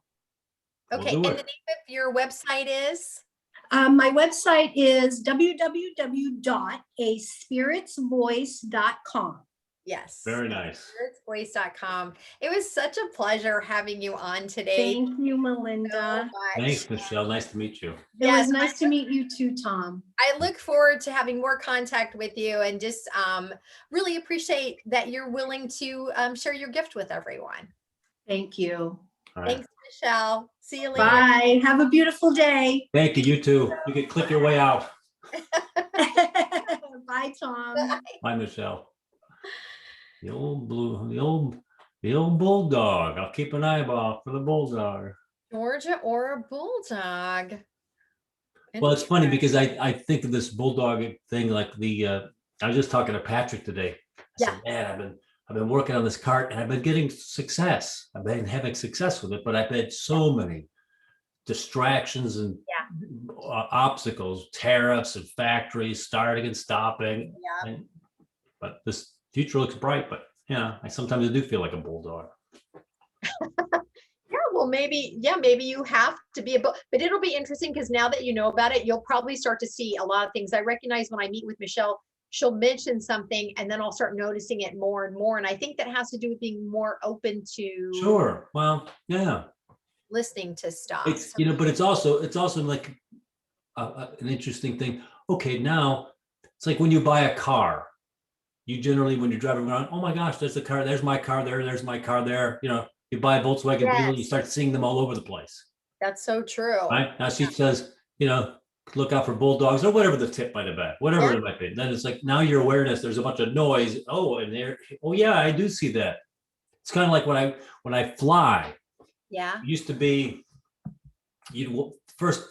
A: Okay. And the name of your website is?
C: My website is www.aspiritsvoice.com.
A: Yes.
B: Very nice.
A: Spiritsvoice.com. It was such a pleasure having you on today.
C: Thank you, Melinda.
A: So much.
B: Thanks, Michelle. Nice to meet you.
C: It was nice to meet you too, Tom.
A: I look forward to having more contact with you, and just really appreciate that you're willing to share your gift with everyone.
C: Thank you.
B: All right.
A: Thanks, Michelle. See you later.
C: Bye. Have a beautiful day.
B: Thank you. You too. You can click your way out.
C: Bye, Tom.
B: Bye, Michelle. The old bulldog. I'll keep an eyeball for the bulldog.
A: Georgia or a bulldog?
B: Well, it's funny because I think of this bulldog thing like I was just talking to Patrick today. I said, man, I've been working on this cart and I've been getting success. I've been having success with it, but I've had so many distractions and obstacles, tariffs and factories starting and stopping.
A: Yeah.
B: But this future looks bright, but sometimes I do feel like a bulldog.
A: Yeah, well, well, maybe, yeah, maybe you have to be but it'll be interesting because now that you know about it, you'll probably start to see a lot of things. I recognize when I meet with Michelle, she'll mention something and then I'll start noticing it more and more. And I think that has to do with being more open to
B: Sure. Well, yeah.
A: listening to stuff.
B: It's, but it's also like an interesting thing. Okay, now it's like when you buy a car, you generally, when you're driving around, oh my gosh, there's the car, there's my car there, there's my car there. You buy a Volkswagen Beetle, you
A: Yes,
B: start seeing them all over the place.
A: that's so true.
B: Right now, she says, look out for bulldogs or whatever the tip might have been, whatever it might be. Then it's like now your awareness, there's a bunch of noise. Oh, and there, oh yeah, I do see that. It's kind of like when I fly.
A: Yeah.
B: It used to be, first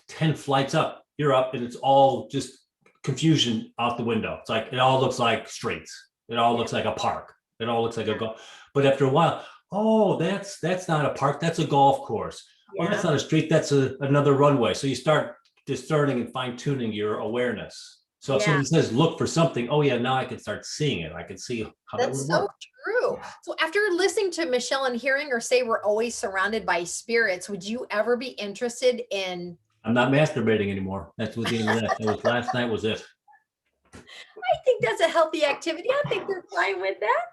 B: 10 flights up, you're up, and it's all just confusion out the window. It's like it all looks like streets. It all looks like a park. It all looks like a golf. But after a while, oh, that's not a park. That's a golf course.
A: Yeah.
B: Oh, that's not a street. That's another runway. So you start discerning and fine tuning your awareness. So if somebody says, look for something, oh yeah, now I can start seeing it. I can see how that would
A: That's so
B: work.
A: true. So after listening to Michelle and hearing her say we're always surrounded by spirits, would you ever be interested in?
B: I'm not masturbating anymore. That's what the end of that. It was last night was it.
A: I think that's a healthy activity. I think they're fine with that.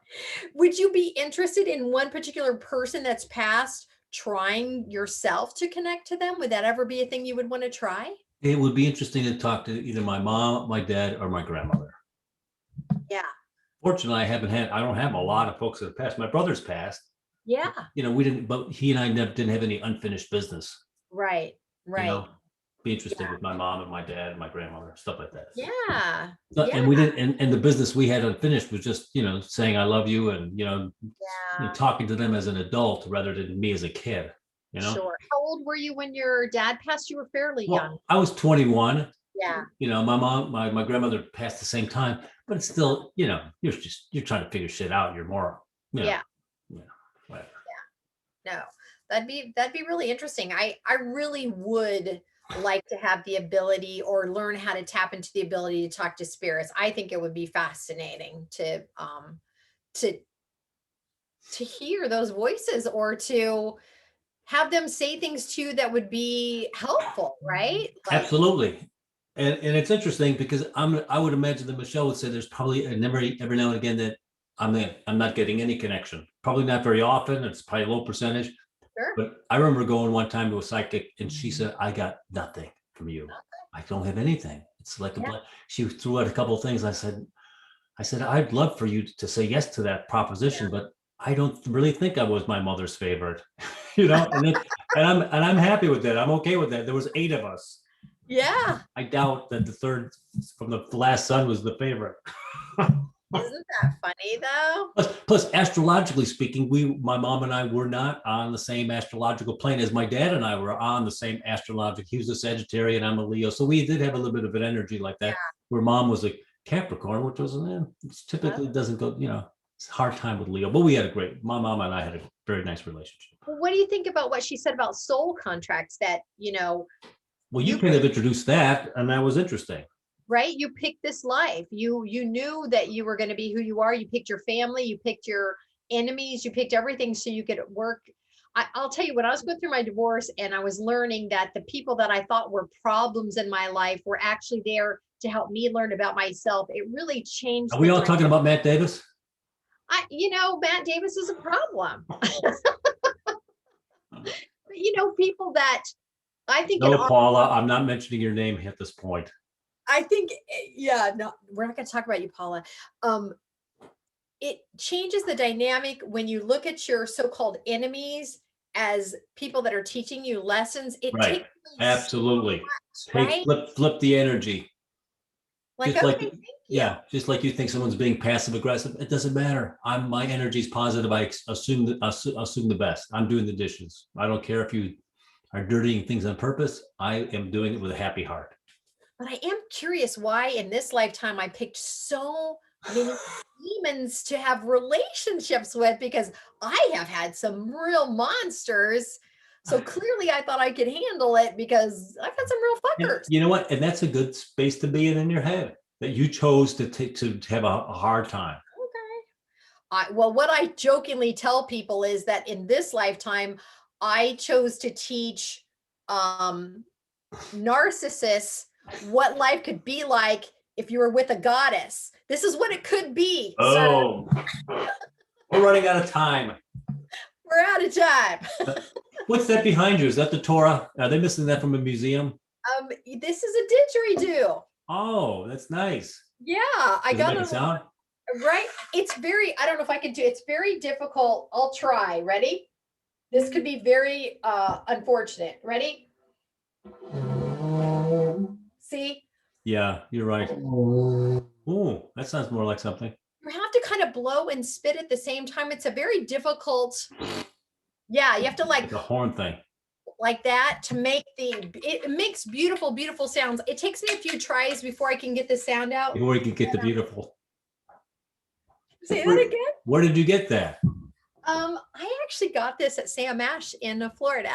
A: Would you be interested in one particular person that's passed, trying yourself to connect to them? Would that ever be a thing you would want to try?
B: It would be interesting to talk to either my mom, my dad, or my grandmother.
A: Yeah.
B: Fortunately, I don't have a lot of folks that have passed. My brother's passed.
A: Yeah.
B: We didn't, but he and I didn't have any unfinished business.
A: Right.
B: Be interested with my mom and my dad and my grandmother, stuff like that.
A: Yeah.
B: And we didn't, and the business we had unfinished was just, saying I love you and, talking to them as an adult rather than me as a kid,
A: Sure. How old were you when your dad passed? You were fairly young.
B: I was 21.
A: Yeah.
B: My mom, my grandmother passed the same time, but it's still, you're trying to figure shit out. You're more,
A: Yeah.
B: Whatever.
A: No, that'd be really interesting. I really would like to have the ability or learn how to tap into the ability to talk to spirits. I think it would be fascinating to hear those voices or to have them say things to you that would be helpful, right?
B: Absolutely. And it's interesting because I would imagine that Michelle would say there's probably every now and again that I'm not getting any connection. Probably not very often. It's probably a low percentage.
A: Sure.
B: But I remember going one time to a psychic and she said, I got nothing from you. I don't have anything. It's like she threw out a couple of things. I said, I'd love for you to say yes to that proposition, but I don't really think I was my mother's favorite, and I'm happy with that. I'm okay with that. There was 8 of us.
A: Yeah.
B: I doubt that the third from the last son was the favorite.
A: Isn't that funny though?
B: Plus, astrologically speaking, my mom and I were not on the same astrological plane as my dad and I were on the same astrological. He was a Sagittarius, I'm a Leo. So we did have a little bit of an energy like that, where mom was a Capricorn, which was typically doesn't go, it's a hard time with Leo, but we had my mom and I had a very nice relationship.
A: Well, what do you think about what she said about soul contracts that,
B: well, you kind of introduced that, and that was interesting.
A: Right? You picked this life. You knew that you were going to be who you are. You picked your family, you picked your enemies, you picked everything so you could work. I'll tell you, when I was going through my divorce and I was learning that the people that I thought were problems in my life were actually there to help me learn about myself, it really changed.
B: Are we all talking about Matt Davis?
A: Matt Davis is a problem. People that I think.
B: No, Paula, I'm not mentioning your name at this point.
A: I think, no, we're not going to talk about you, Paula. It changes the dynamic when you look at your so-called enemies as people that are teaching you lessons. It takes
B: absolutely
A: so much, right?
B: Flip the energy.
A: Like,
B: just
A: okay,
B: just like you think someone's being passive aggressive. It doesn't matter. My energy is positive. I assume the best. I'm doing the dishes. I don't care if you are dirtying things on purpose. I am doing it with a happy heart.
A: But I am curious why in this lifetime I picked so many demons to have relationships with, because I have had some real monsters. So clearly I thought I could handle it because I've had some real fuckers.
B: You know what? And that's a good space to be in your head, that you chose to have a hard time.
A: Okay. Well, what I jokingly tell people is that in this lifetime, I chose to teach narcissists what life could be like if you were with a goddess. This is what it could be, sir.
B: Oh, we're running out of time.
A: We're out of time.
B: What's that behind you? Is that the Torah? Are they missing that from a museum?
A: This is a didgeridoo.
B: Oh, that's nice.
A: Yeah, I
B: Does it
A: got
B: make
A: it
B: a sound?
A: right. It's very, I don't know if I can do, it's very difficult. I'll try. Ready? This could be very unfortunate. Ready? See?
B: Yeah, you're right. Ooh, that sounds more like something.
A: You have to kind of blow and spit at the same time. It's a very difficult, yeah, you have to
B: Like a horn thing.
A: like that to make it makes beautiful, beautiful sounds. It takes me a few tries before I can get the sound out.
B: Before you can get the beautiful.
A: Say that again.
B: Where did you get that?
A: I actually got this at Sam Ash in Florida.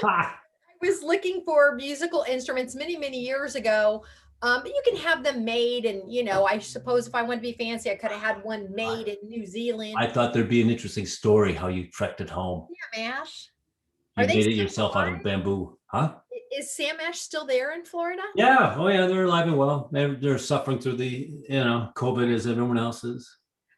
B: Ha!
A: I was looking for musical instruments many, many years ago. But you can have them made, and I suppose if I wanted to be fancy, I could have had one made in New Zealand.
B: I thought there'd be an interesting story how you trekked it home.
A: Sam Ash.
B: You
A: Are they
B: made it
A: still
B: yourself out
A: alive?
B: of bamboo, huh?
A: Is Sam Ash still there in Florida?
B: Yeah. Oh, yeah. They're alive and well. They're suffering through the COVID as everyone else is.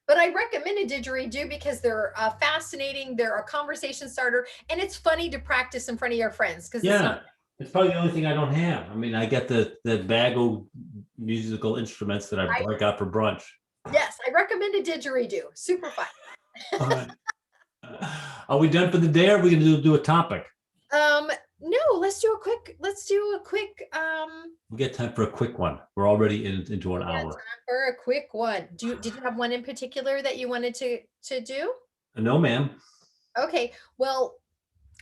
A: But I recommend a didgeridoo because they're fascinating. They're a conversation starter, and it's funny to practice in front of your friends because
B: Yeah, it's probably the only thing I don't have. I mean, I get the bag of musical instruments that I break out for brunch.
A: Yes, I recommend a didgeridoo. Super fun.
B: All right. Are we done for the day? Or are we going to do a topic?
A: No, let's do a quick.
B: We get time for a quick one. We're already into an hour.
A: Time for a quick one. Did you have one in particular that you wanted to do?
B: No, ma'am.
A: Okay, well,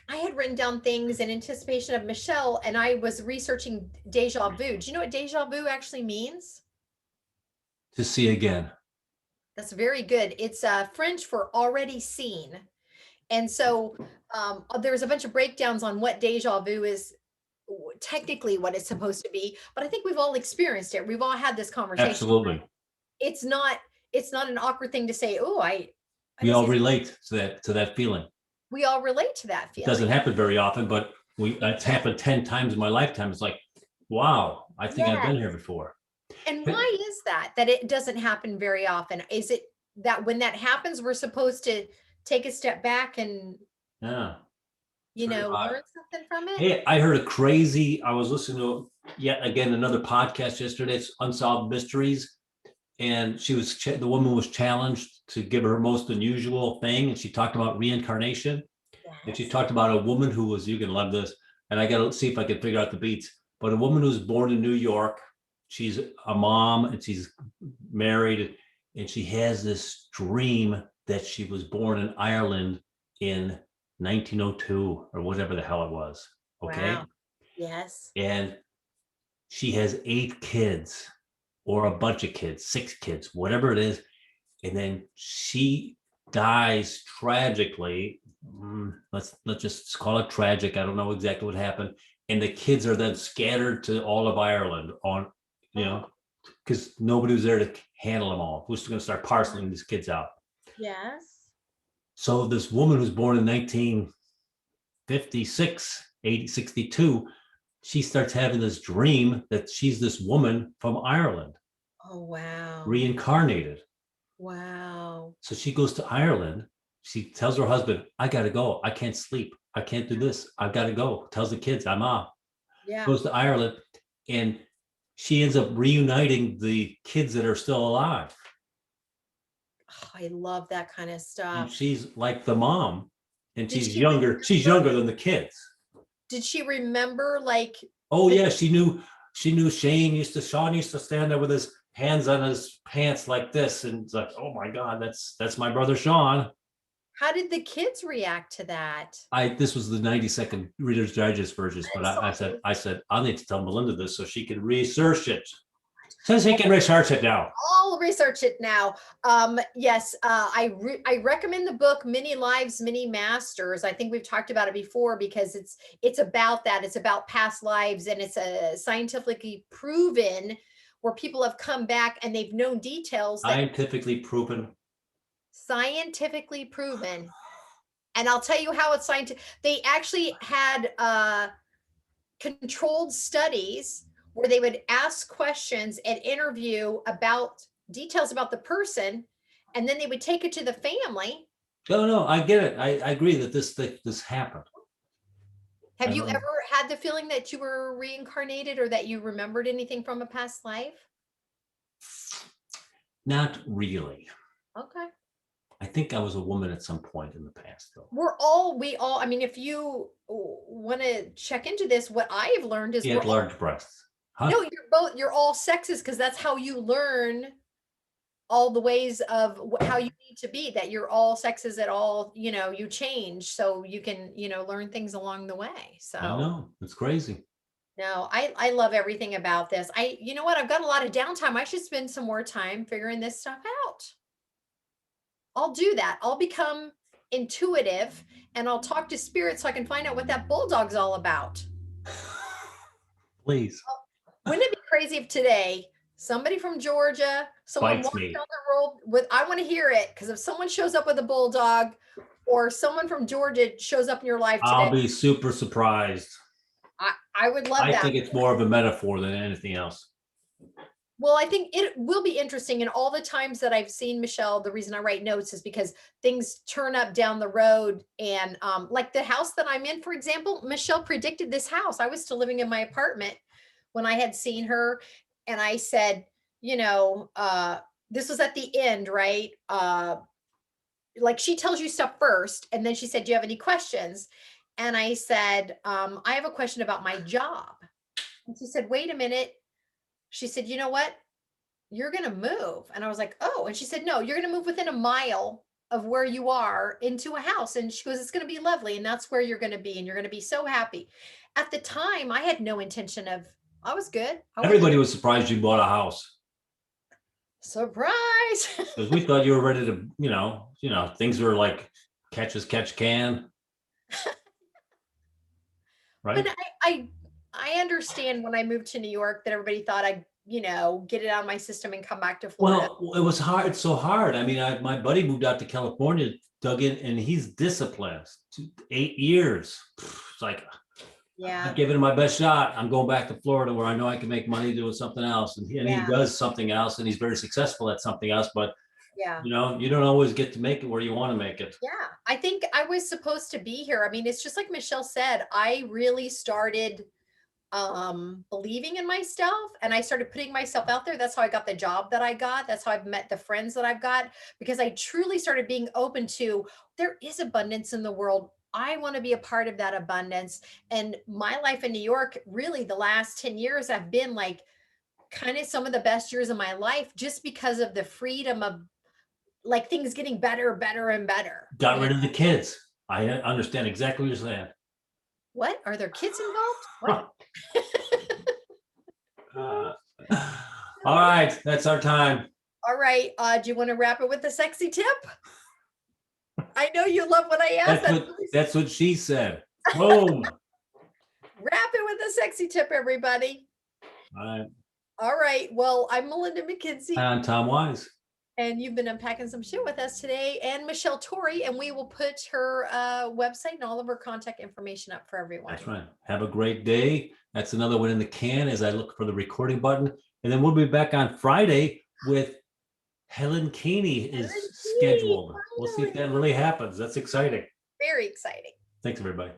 A: I had written down things in anticipation of Michelle, and I was researching deja vu. Do you know what deja vu actually means?
B: To see again.
A: That's very good. It's French for already seen. And so there's a bunch of breakdowns on what deja vu is, technically what it's supposed to be, but I think we've all experienced it. We've all had this conversation.
B: Absolutely.
A: It's not an awkward thing to say, oh,
B: we all relate to that feeling.
A: We all relate to that feeling.
B: It doesn't happen very often, but it's happened 10 times in my lifetime. It's like, wow, I think I've been here before.
A: And why is that it doesn't happen very often? Is it that when that happens, we're supposed to take a step back and learn something from it?
B: Hey, I was listening to yet again another podcast yesterday. It's Unsolved Mysteries. And the woman was challenged to give her most unusual thing. And she talked about reincarnation. Yes. And she talked about a woman who was, you can love this, and I got to see if I can figure out the beats, but a woman who was born in New York. She's a mom and she's married, and she has this dream that she was born in Ireland in 1902 or whatever the hell it was. Okay.
A: Wow. Yes.
B: And she has 8 kids or a bunch of kids, 6 kids, whatever it is. And then she dies tragically. Let's just call it tragic. I don't know exactly what happened. And the kids are then scattered to all of Ireland because nobody was there to handle them all. Who's going to start parceling these kids out?
A: Yes.
B: So this woman who's born in 1956, 62, she starts having this dream that she's this woman from Ireland.
A: Oh, wow.
B: Reincarnated.
A: Wow.
B: So she goes to Ireland. She tells her husband, I got to go. I can't sleep. I can't do this. I've got to go. Tells the kids, I'm off.
A: Yeah.
B: Goes to Ireland, and she ends up reuniting the kids that are still alive.
A: Oh, I love that kind of stuff.
B: And she's like the mom, and she's younger. She's younger than the kids.
A: Did she remember
B: Oh yeah, she knew Sean used to stand there with his hands on his pants like this, and it's like, oh my God, that's my brother Sean.
A: How did the kids react to that?
B: This was the 90-second Reader's Digest version, but I said I need to tell Melinda this so she can research it. So she can research it now.
A: I'll research it now. Yes, I recommend the book Many Lives, Many Masters. I think we've talked about it before because it's about that. It's about past lives, and it's a scientifically proven where people have come back and they've known details.
B: Scientifically proven.
A: Scientifically proven And I'll tell you how it's scientific. They actually had controlled studies where they would ask questions and interview about details about the person, and then they would take it to the family.
B: Oh, no, I get it. I agree that this happened.
A: Have
B: I
A: you
B: know.
A: ever had the feeling that you were reincarnated or that you remembered anything from a past life?
B: Not really.
A: Okay.
B: I think I was a woman at some point in the past, though.
A: We all, I mean, if you want to check into this, what I have learned is
B: He had large breasts. Huh?
A: no, you're all sexes, because that's how you learn all the ways of how you need to be, that you're all sexes at all, you change so you can, learn things along the way.
B: I
A: So
B: know. It's crazy.
A: no, I love everything about this. You know what? I've got a lot of downtime. I should spend some more time figuring this stuff out. I'll do that. I'll become intuitive and I'll talk to spirit so I can find out what that bulldog's all about.
B: Please.
A: Wouldn't it be crazy if today somebody from Georgia, someone
B: Bites
A: walks
B: me.
A: down the road with, I want to hear it, because if someone shows up with a bulldog or someone from Georgia shows up in your life
B: I'll
A: today,
B: be super surprised.
A: I would love
B: I
A: that.
B: think it's more of a metaphor than anything else.
A: Well, I think it will be interesting. And all the times that I've seen Michelle, the reason I write notes is because things turn up down the road. And like the house that I'm in, for example, Michelle predicted this house. I was still living in my apartment when I had seen her. And I said, this was at the end, right? Like she tells you stuff first. And then she said, do you have any questions? And I said, I have a question about my job. And she said, wait a minute. She said, you know what? You're going to move. And I was like, oh. And she said, no, you're going to move within a mile of where you are into a house. And she goes, it's going to be lovely. And that's where you're going to be. And you're going to be so happy. At the time, I had no intention of, I was good.
B: Everybody was surprised you bought a house.
A: Surprise.
B: Because we thought you were ready to, things were like catch as catch can. Right?
A: But I understand when I moved to New York that everybody thought I'd, get it out of my system and come back to Florida.
B: Well, it was hard. It's so hard. I mean, my buddy moved out to California, dug in, and he's disciplined. 8 years. It's like,
A: Yeah.
B: I'm giving it my best shot. I'm going back to Florida where I know I can make money doing something else. And he does something else, and he's very successful at something else. But
A: Yeah.
B: you don't always get to make it where you want to make it.
A: Yeah. I think I was supposed to be here. I mean, it's just like Michelle said, I really started believing in myself and I started putting myself out there. That's how I got the job that I got. That's how I've met the friends that I've got, because I truly started being open to, there is abundance in the world. I want to be a part of that abundance. And my life in New York, really the last 10 years have been like kind of some of the best years of my life, just because of the freedom of like things getting better, better and better.
B: Got rid of the kids. I understand exactly what you're saying.
A: What? Are there kids involved? What?
B: All right, that's our time.
A: All right. Do you want to wrap it with a sexy tip? I know you love what I asked.
B: That's what she said. Boom.
A: Wrap it with a sexy tip, everybody.
B: All right.
A: All right. Well, I'm Melinda McKinsey.
B: And I'm Tom Wise.
A: And you've been unpacking some shit with us today, and Michelle Torrey, and we will put her website and all of her contact information up for everyone.
B: That's right. Have a great day. That's another one in the can as I look for the recording button. And then we'll be back on Friday with Helen Keeney is scheduled. We'll see if that really happens. That's exciting.
A: Very exciting.
B: Thanks, everybody.